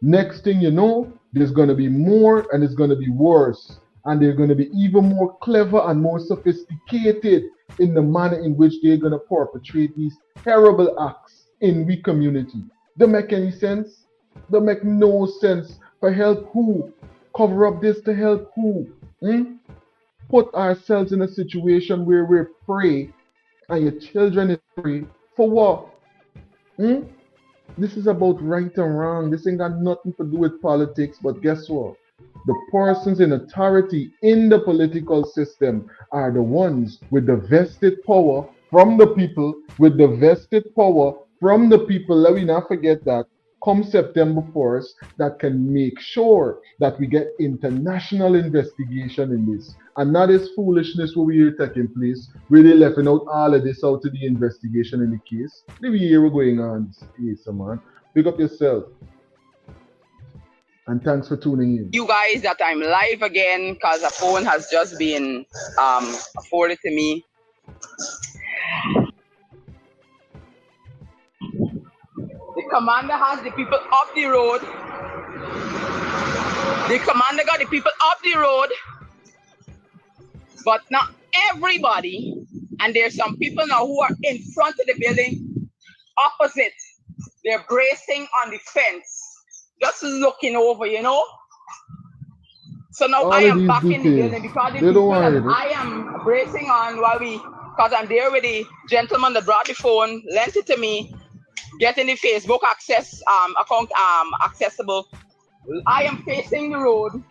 next thing you know, there's going to be more, and it's going to be worse. And they're going to be even more clever and more sophisticated in the manner in which they're going to perpetrate these terrible acts in we community. Don't make any sense. Don't make no sense. For help who? Cover up this to help who? Put ourselves in a situation where we're prey and your children is prey for what? This is about right and wrong. This ain't got nothing to do with politics, but guess what? The persons in authority in the political system are the ones with the vested power from the people, with the vested power from the people. Let me not forget that come September 1st, that can make sure that we get international investigation in this. And not this foolishness what we are taking place, really leaving out all of this out to the investigation in the case. The year we're going on this case, man. Pick up yourself. And thanks for tuning in. You guys, that I'm live again because a phone has just been afforded to me. The commander has the people off the road. The commander got the people off the road, but not everybody. And there's some people now who are in front of the building, opposite. They're bracing on the fence, just looking over, you know. So now I am back in the building because the people that I am bracing on while because I'm there with the gentleman that brought the phone, lent it to me, getting the Facebook access account accessible. I am facing the road.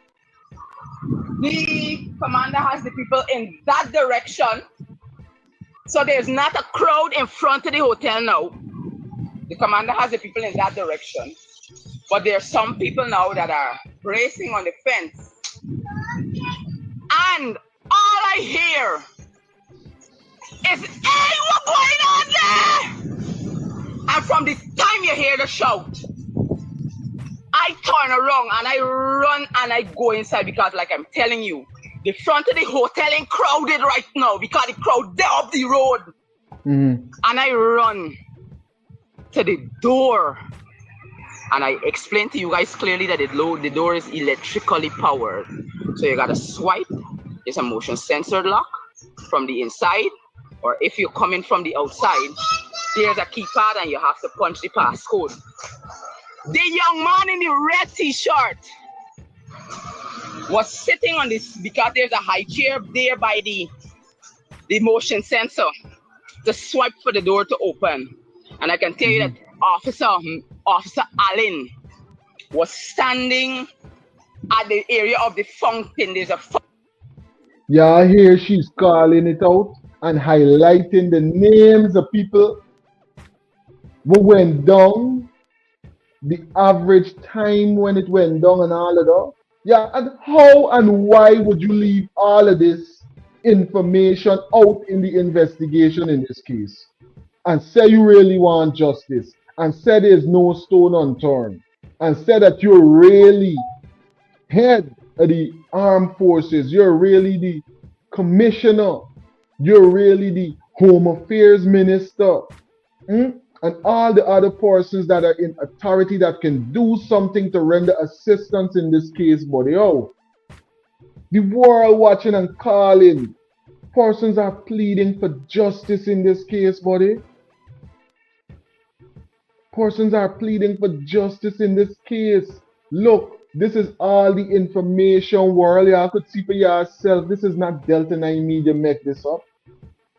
The commander has the people in that direction. So there's not a crowd in front of the hotel now. The commander has the people in that direction. But there are some people now that are bracing on the fence. And all I hear is, hey, what's going on there? And from the time you hear the shout, I turn around and I run and I go inside because, like I'm telling you, the front of the hotel ain't crowded right now because the crowd there up the road. And I run to the door and I explain to you guys clearly that the door is electrically powered. So you gotta swipe. It's a motion sensor lock from the inside, or if you're coming from the outside, there's a keypad and you have to punch the passcode. The young man in the red t-shirt was sitting on this because there's a high chair there by the motion sensor to swipe for the door to open. And I can tell you that Officer Allen was standing at the area of the fountain. There's a Yeah, I hear she's calling it out and highlighting the names of people who went down, the average time when it went down and all of that. Yeah, and how and why would you leave all of this information out in the investigation in this case? And say you really want justice, and say there's no stone unturned, and say that you're really head of the armed forces, you're really the commissioner, you're really the home affairs minister, and all the other persons that are in authority that can do something to render assistance in this case, buddy. Oh, the world watching and calling. Persons are pleading for justice in this case, buddy. Persons are pleading for justice in this case. Look, this is all the information world. Y'all could see for yourself. This is not Delta 9 Media make this up.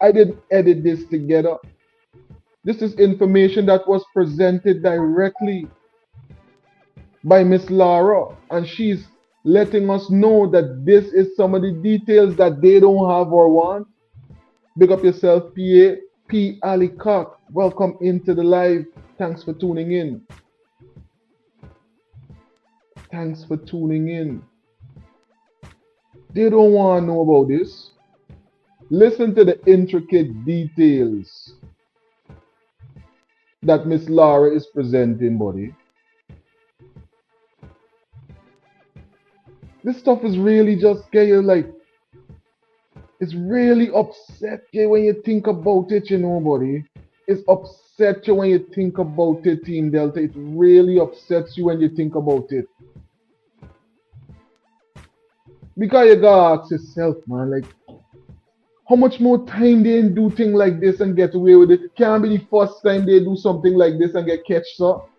I didn't edit this together. This is information that was presented directly by Miss Laura, and she's letting us know that this is some of the details that they don't have or want. Big up yourself, PA. P. Ali Cock. Welcome into the live. Thanks for tuning in. Thanks for tuning in. They don't want to know about this. Listen to the intricate details that Miss Laura is presenting, buddy. This stuff is really just get you like, it's really upset you when you think about it, you know, buddy. It's upset you when you think about it, Team Delta. It really upsets you when you think about it. Because you gotta ask yourself, man, like, how much more time they do things like this and get away with it? It can't be the first time they do something like this and get catched up.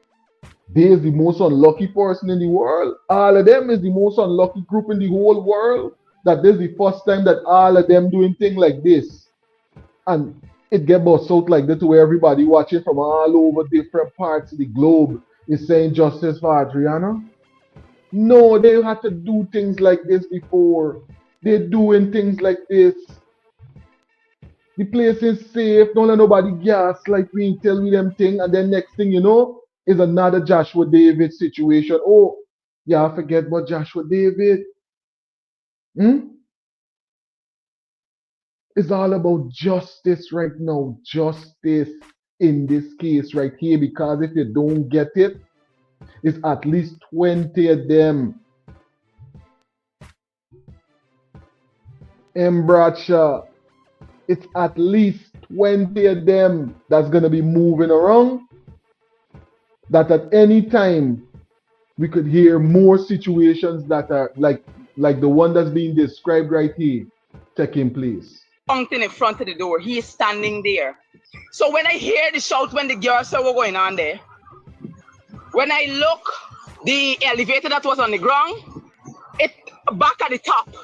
They is the most unlucky person in the world. All of them is the most unlucky group in the whole world. That this is the first time that all of them doing things like this. And it get bust out like that to where everybody watching from all over different parts of the globe is saying justice for Adriana. No, they had to do things like this before. They're doing things like this. The place is safe. Don't let nobody gas like we ain't tell me them thing. And then next thing you know, is another Joshua David situation. Oh, yeah, I forget about Joshua David. It's all about justice right now. Justice in this case right here. Because if you don't get it, it's at least 20 of them. M. Bradshaw. It's at least 20 of them that's going to be moving around. That at any time we could hear more situations that are like the one that's being described right here taking place. Something in front of the door. He is standing there. So when I hear the shout when the girls were going on there, when I look, the elevator that was on the ground, it back at the top.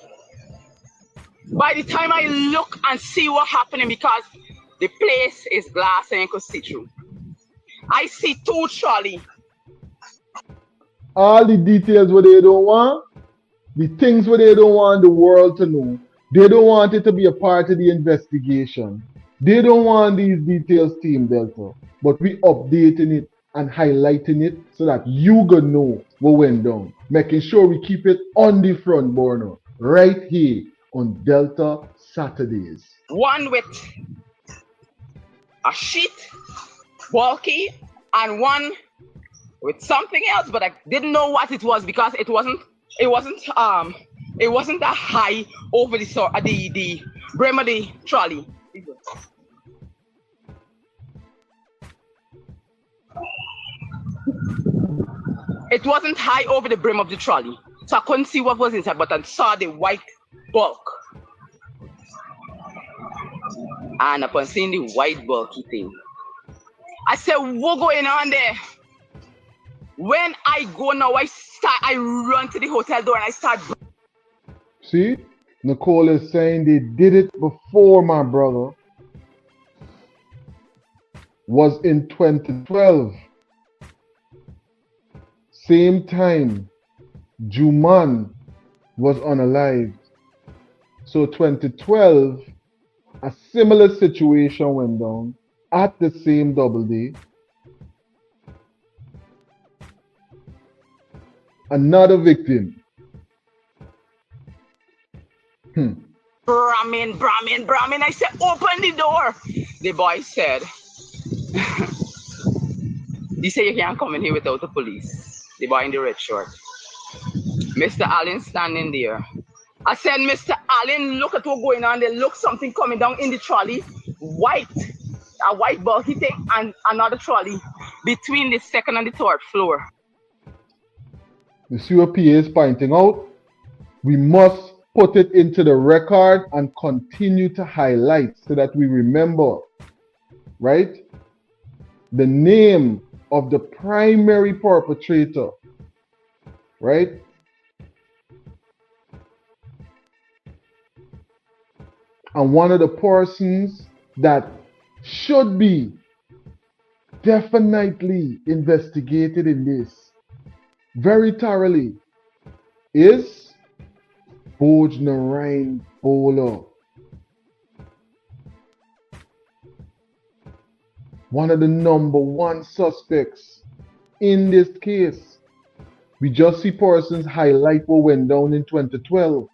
By the time I look and see what's happening, because the place is glass and you could see through, I see two trolley. All the details where they don't want, the things where they don't want the world to know. They don't want it to be a part of the investigation. They don't want these details, Team Delta. But we updating it and highlighting it so that you gonna know what went down. Making sure we keep it on the front burner, right here on Delta Saturdays. One with a sheet, bulky, and one with something else, but I didn't know what it was because it wasn't that high over the brim of the trolley. It wasn't high over the brim of the trolley, so I couldn't see what was inside, but I saw the white bulk. And upon seeing the white bulky thing, I said, what going on there? When I go now, I run to the hotel door and I start. See, Nicole is saying they did it before, my brother. Was in 2012. Same time, Juman was unalived. So 2012, a similar situation went down at the same double day. Another victim. Brahmin. I said, open the door. The boy said, he said you can't come in here without the police. The boy in the red shirt. Mr. Allen standing there. I said, Mr. Allen, look at what's going on there. Look, something coming down in the trolley. A white bulky thing and another trolley between the second and the third floor. You see what PA is pointing out? We must put it into the record and continue to highlight so that we remember, right? The name of the primary perpetrator, right? And one of the persons that should be definitely investigated in this very thoroughly is Boj Narain Bowler. One of the number one suspects in this case. We just see persons highlight what went down in 2012.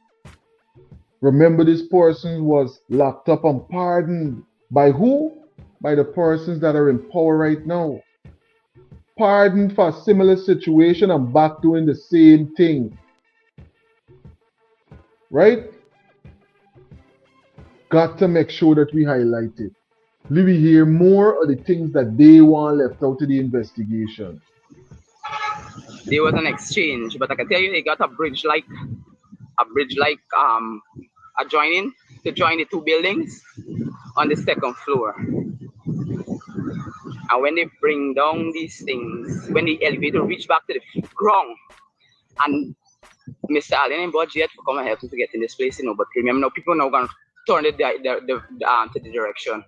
Remember, this person was locked up and pardoned. By who? By the persons that are in power right now. Pardoned for a similar situation and back doing the same thing. Right? Got to make sure that we highlight it. Let me hear more of the things that they want left out of the investigation. There was an exchange, but I can tell you they got a bridge like adjoining to join the two buildings on the second floor. And when they bring down these things, when the elevator reach back to the ground, and Mr. Allen and Budget for come and help me to get in this place, but remember now people now gonna turn it to the direction.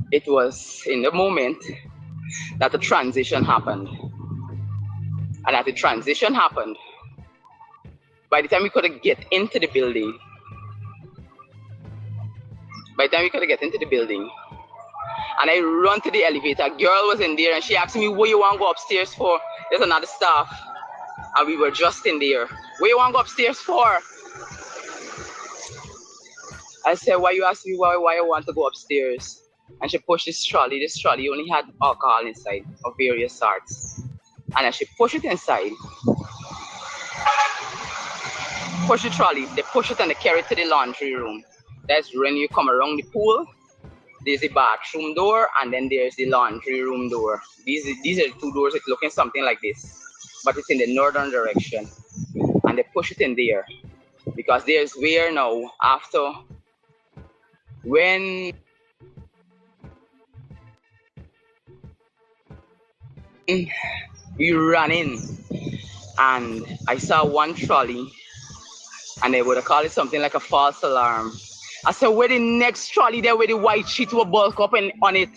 It was in the moment that the transition happened. And as the transition happened, by the time we could get into the building, and I run to the elevator, a girl was in there and she asked me, what you want to go upstairs for? There's another staff. And we were just in there. What you want to go upstairs for? I said, why you ask me why I want to go upstairs? And she pushed this trolley. This trolley only had alcohol inside of various sorts. And as she pushed it inside, push the trolley, they push it and they carry it to the laundry room. That's when you come around the pool, there's the bathroom door, and then there's the laundry room door. These are the two doors. It's looking something like this, but it's in the northern direction. And they push it in there because there's where now after when we ran in and I saw one trolley and they would have called it something like a false alarm. I said, where the next trolley there where the white sheet will bulk up and on it?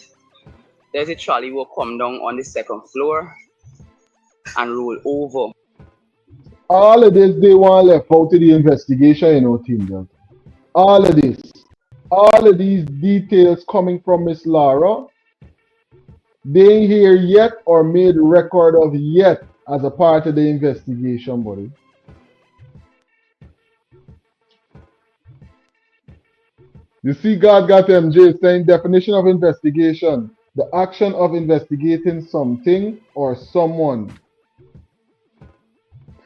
There's a trolley will come down on the second floor and roll over. All of this they want left out of the investigation, Team Delta. All of this. All of these details coming from Miss Lara, they ain't here yet or made record of yet as a part of the investigation, buddy. You see, God got MJ saying definition of investigation, the action of investigating something or someone.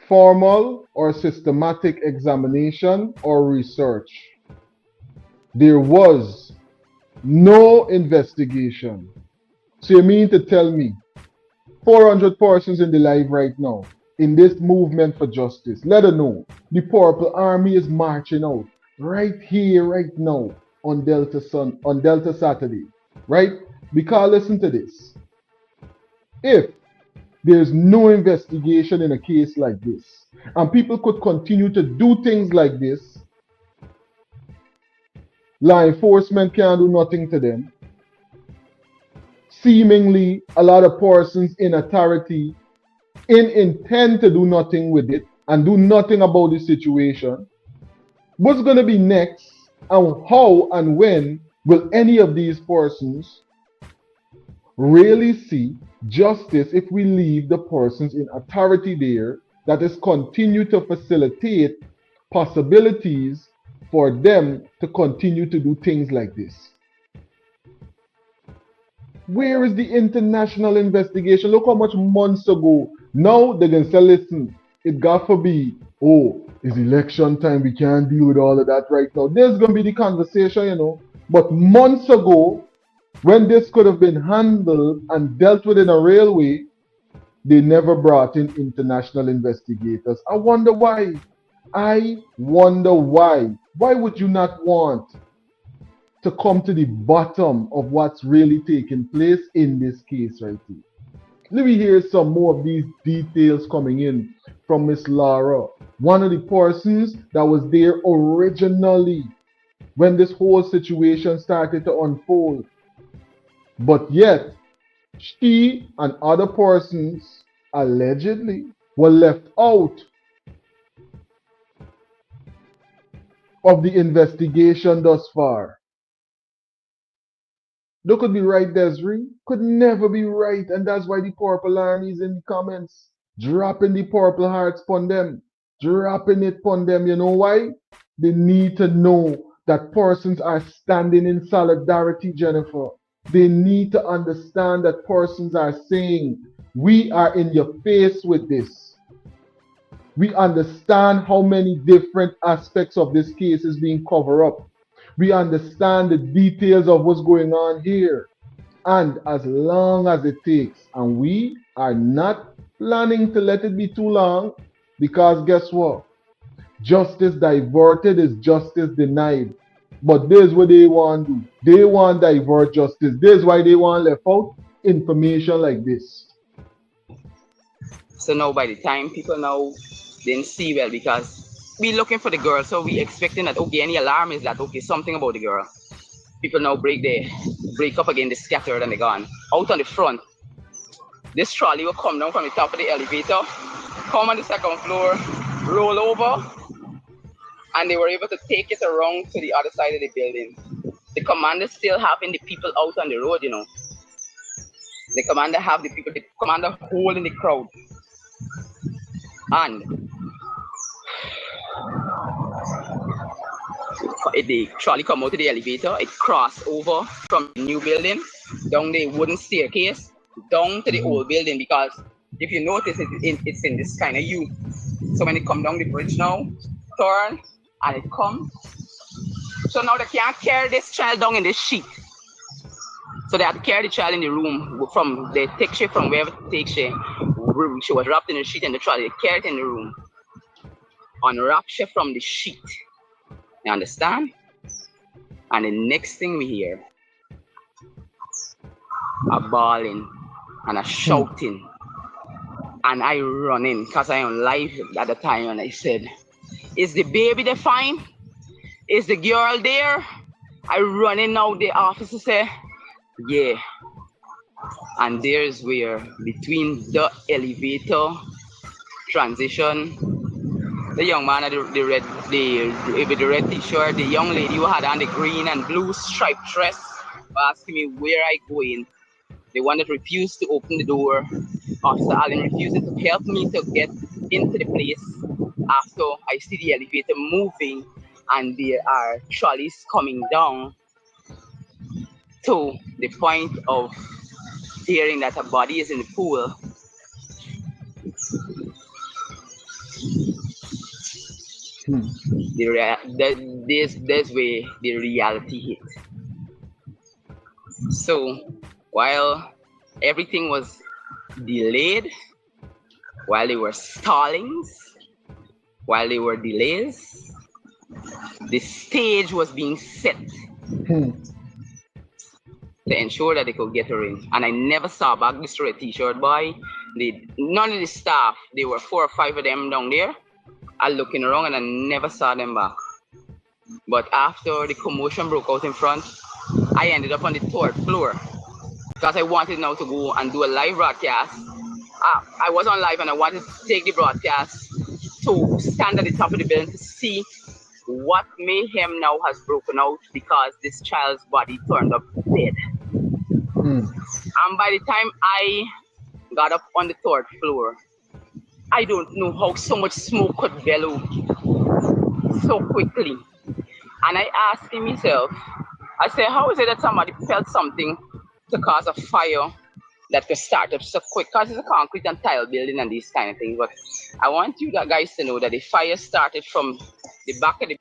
Formal or systematic examination or research. There was no investigation. So you mean to tell me 400 persons in the live right now in this movement for justice? Let her know the Purple Army is marching out right here, right now on Delta Saturday, right? Because listen to this. If there's no investigation in a case like this, and people could continue to do things like this, law enforcement can't do nothing to them. Seemingly, a lot of persons in authority intend to do nothing with it and do nothing about the situation. What's going to be next, and how and when will any of these persons really see justice if we leave the persons in authority there that is continue to facilitate possibilities for them to continue to do things like this? Where is the international investigation? Look how much months ago. Now they're going to say, listen, it got to be, oh, it's election time. We can't deal with all of that right now. There's going to be the conversation, But months ago, when this could have been handled and dealt with in a real way, they never brought in international investigators. I wonder why. Why would you not want to come to the bottom of what's really taking place in this case right here. Let me hear some more of these details coming in from Miss Lara, one of the persons that was there originally when this whole situation started to unfold. But yet, she and other persons allegedly were left out of the investigation thus far. They could be right, Desiree. Could never be right. And that's why the Purple Army is in the comments. Dropping the Purple Hearts upon them. Dropping it upon them. You know why? They need to know that persons are standing in solidarity, Jennifer. They need to understand that persons are saying, we are in your face with this. We understand how many different aspects of this case is being covered up. We understand the details of what's going on here. And as long as it takes, and we are not planning to let it be too long, because guess what? Justice diverted is justice denied. But this is what they want to do. They want divert justice. This is why they want left out information like this. So now by the time people now didn't see well because we looking for the girl, so we expecting that okay, any alarm is that okay, something about the girl. People now break up again, they scattered and they gone. Out on the front, this trolley will come down from the top of the elevator, come on the second floor, roll over, and they were able to take it around to the other side of the building. The commander still having the people out on the road, you know. The commander have the people, the commander holding the crowd. And the trolley come out to the elevator, it crossed over from the new building down the wooden staircase down to the old building, because if you notice it's in this kind of U. So when it come down the bridge now, turn and it comes. So now they can't carry this child down in this sheet. So they had to carry the child in the room from they take she from wherever to take she. She was wrapped in the sheet in the trolley. They carried it in the room. Unwrap she from the sheet. You understand? And the next thing we hear, a bawling and a shouting. And I run in because I am live at the time and I said, is the baby there fine? Is the girl there? I run in now, the officer said, yeah. And there's where between the elevator transition, the young man with the red t-shirt, the young lady who had on the green and blue striped dress asking me where I go in. The one that refused to open the door, Officer Allen refusing to help me to get into the place after I see the elevator moving and there are trolleys coming down to the point of hearing that a body is in the pool. There's where the reality hit. So while everything was delayed, while there were stallings, while there were delays, the stage was being set to ensure that they could get her in. And I never saw back this red t-shirt boy. None of the staff, there were 4 or 5 of them down there, are looking around and I never saw them back. But after the commotion broke out in front, I ended up on the 3rd floor because I wanted now to go and do a live broadcast. I was on live and I wanted to take the broadcast to stand at the top of the building to see what mayhem now has broken out because this child's body turned up dead. And by the time I got up on the 3rd floor, I don't know how so much smoke could bellow so quickly. And I asked myself, I said, how is it that somebody felt something to cause a fire that could start up so quick? Because it's a concrete and tile building and these kind of things. But I want you guys to know that the fire started from the back of the...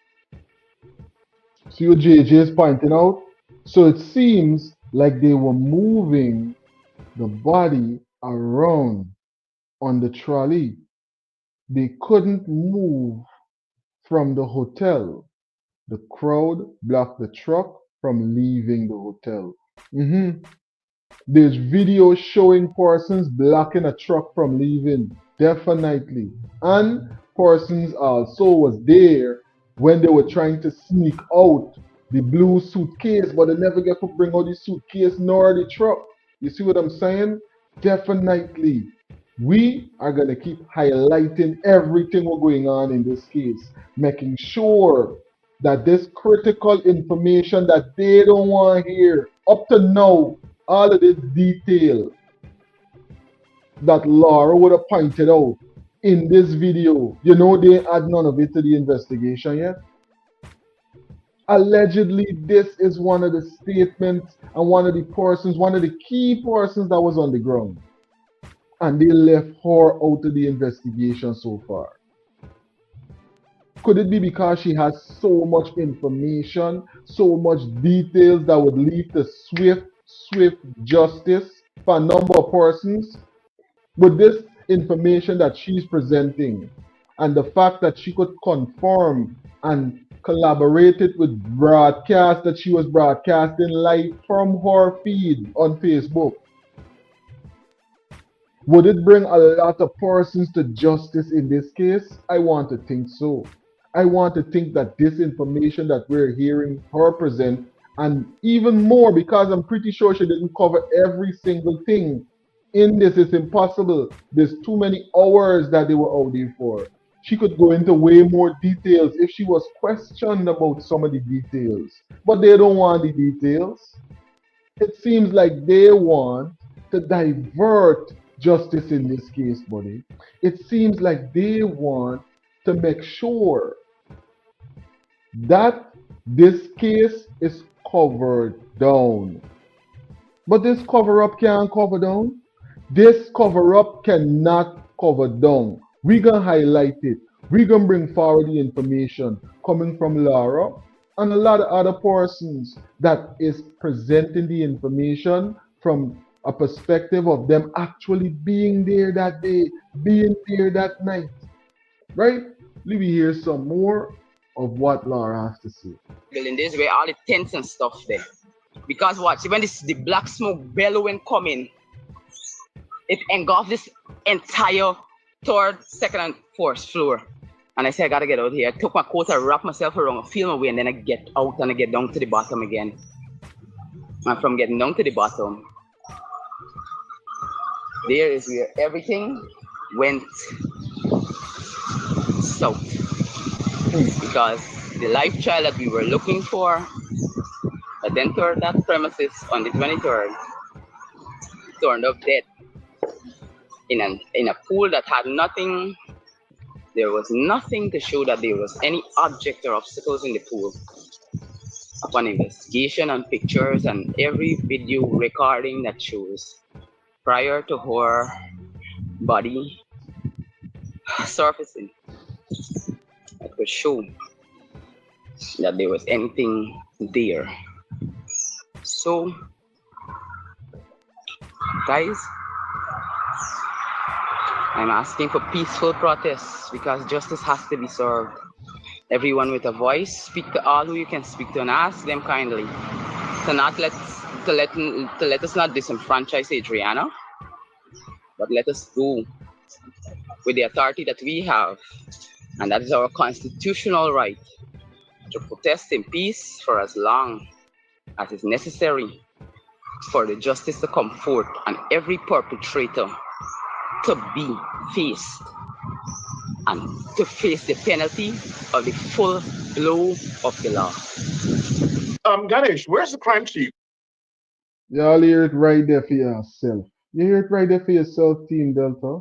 See what JJ is pointing out? So it seems like they were moving the body around on the trolley. They couldn't move from the hotel. The crowd blocked the truck from leaving the hotel. There's video showing persons blocking a truck from leaving. Definitely. And persons also was there when they were trying to sneak out the blue suitcase, but they never get to bring out the suitcase nor the truck. You see what I'm saying? Definitely. We are going to keep highlighting everything we're going on in this case, making sure that this critical information that they don't want to hear up to now, all of this detail that Laura would have pointed out in this video, they add none of it to the investigation yet. Allegedly, this is one of the statements and one of the key persons that was on the ground. And they left her out of the investigation so far. Could it be because she has so much information, so much details that would lead to swift justice for a number of persons? With this information that she's presenting and the fact that she could confirm and collaborate it with broadcast that she was broadcasting live from her feed on Facebook, would it bring a lot of persons to justice in this case? I want to think so. I want to think that this information that we're hearing her present, and even more because I'm pretty sure she didn't cover every single thing in this, is impossible. There's too many hours that they were out there for. She could go into way more details if she was questioned about some of the details. But they don't want the details. It seems like they want to divert justice in this case, buddy. It seems like they want to make sure that this case is covered down. But this cover up can't cover down. This cover up cannot cover down. We're going to highlight it. We're going to bring forward the information coming from Laura and a lot of other persons that is presenting the information from a perspective of them actually being there that day, being there that night. Right? Let me hear some more of what Laura has to say. In this way, all the tents and stuff there. Because what? See, when the black smoke bellowing coming, it engulfed this entire third, second, and fourth floor. And I said, I gotta get out here. I took my coat, I wrapped myself around, I feel my way, and then I get out and I get down to the bottom again. And from getting down to the bottom, there is where everything went south. Because the life child that we were looking for had entered that premises on the 23rd, turned up dead in a pool that had nothing. There was nothing to show that there was any object or obstacles in the pool. Upon investigation and pictures and every video recording that shows prior to her body surfacing, that could show that there was anything there. So, guys, I'm asking for peaceful protests because justice has to be served. Everyone with a voice, speak to all who you can speak to and ask them kindly to let us not disenfranchise Adriana, but let us go with the authority that we have, and that is our constitutional right to protest in peace for as long as is necessary for the justice to come forth and every perpetrator to be faced and to face the penalty of the full blow of the law. Ganesh, where's the crime chief? Y'all hear it right there for yourself. You hear it right there for yourself, Team Delta.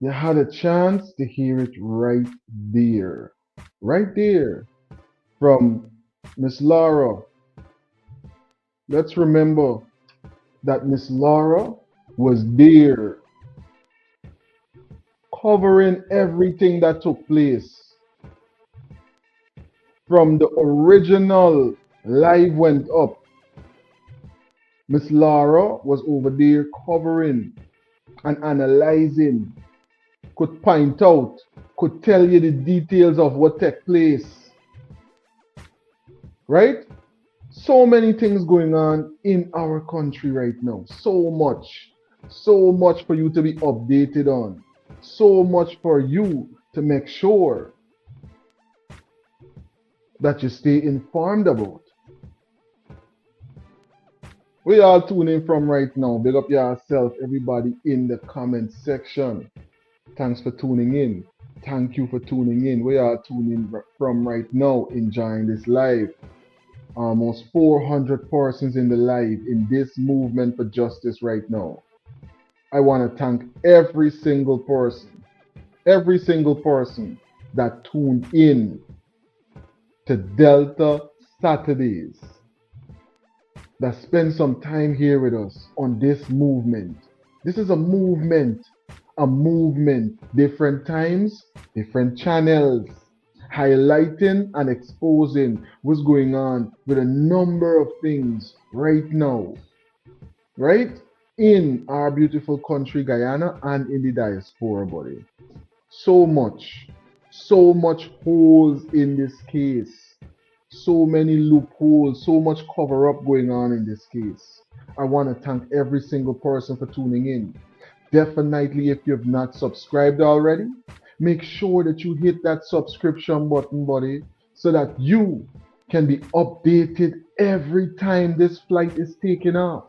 You had a chance to hear it right there. Right there. From Miss Laura. Let's remember that Miss Laura was there covering everything that took place. From the original live went up, Miss Laura was over there covering and analyzing, could point out, could tell you the details of what took place. Right? So many things going on in our country right now. So much. So much for you to be updated on. So much for you to make sure that you stay informed about. We all tuning from right now. Big up yourself, everybody in the comment section. Thanks for tuning in. Thank you for tuning in. We are tuning from right now, enjoying this live. Almost 400 persons in the live in this movement for justice right now. I want to thank every single person that tuned in to Delta Saturdays, that spend some time here with us on this movement. This is a movement, different times, different channels, highlighting and exposing what's going on with a number of things right now, right? In our beautiful country, Guyana, and in the diaspora, buddy. So much holes in this case. So many loopholes, so much cover up going on in this case. I want to thank every single person for tuning in. Definitely, if you've not subscribed already, make sure that you hit that subscription button, buddy, so that you can be updated every time this flight is taking off.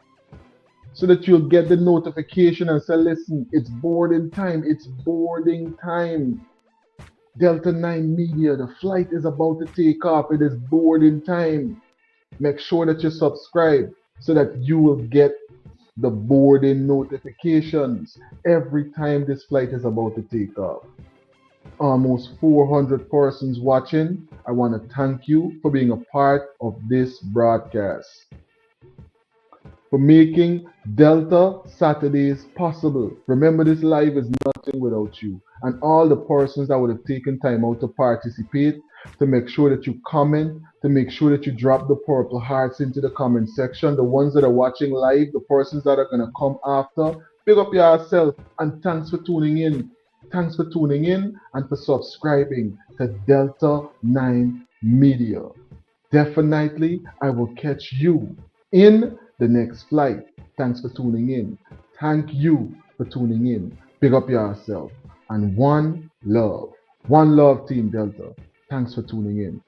So that you'll get the notification and say, listen, it's boarding time, it's boarding time. Delta 9 Media, the flight is about to take off, it is boarding time. Make sure that you subscribe so that you will get the boarding notifications every time this flight is about to take off. Almost 400 persons watching. I want to thank you for being a part of this broadcast, for making Delta Saturdays possible. Remember, this live is nothing without you. And all the persons that would have taken time out to participate, to make sure that you comment, to make sure that you drop the purple hearts into the comment section. The ones that are watching live, the persons that are going to come after, big up yourself and thanks for tuning in. Thanks for tuning in and for subscribing to Delta 9 Media. Definitely, I will catch you in the next flight. Thanks for tuning in. Thank you for tuning in. Big up yourself. And one love. One love, Team Delta. Thanks for tuning in.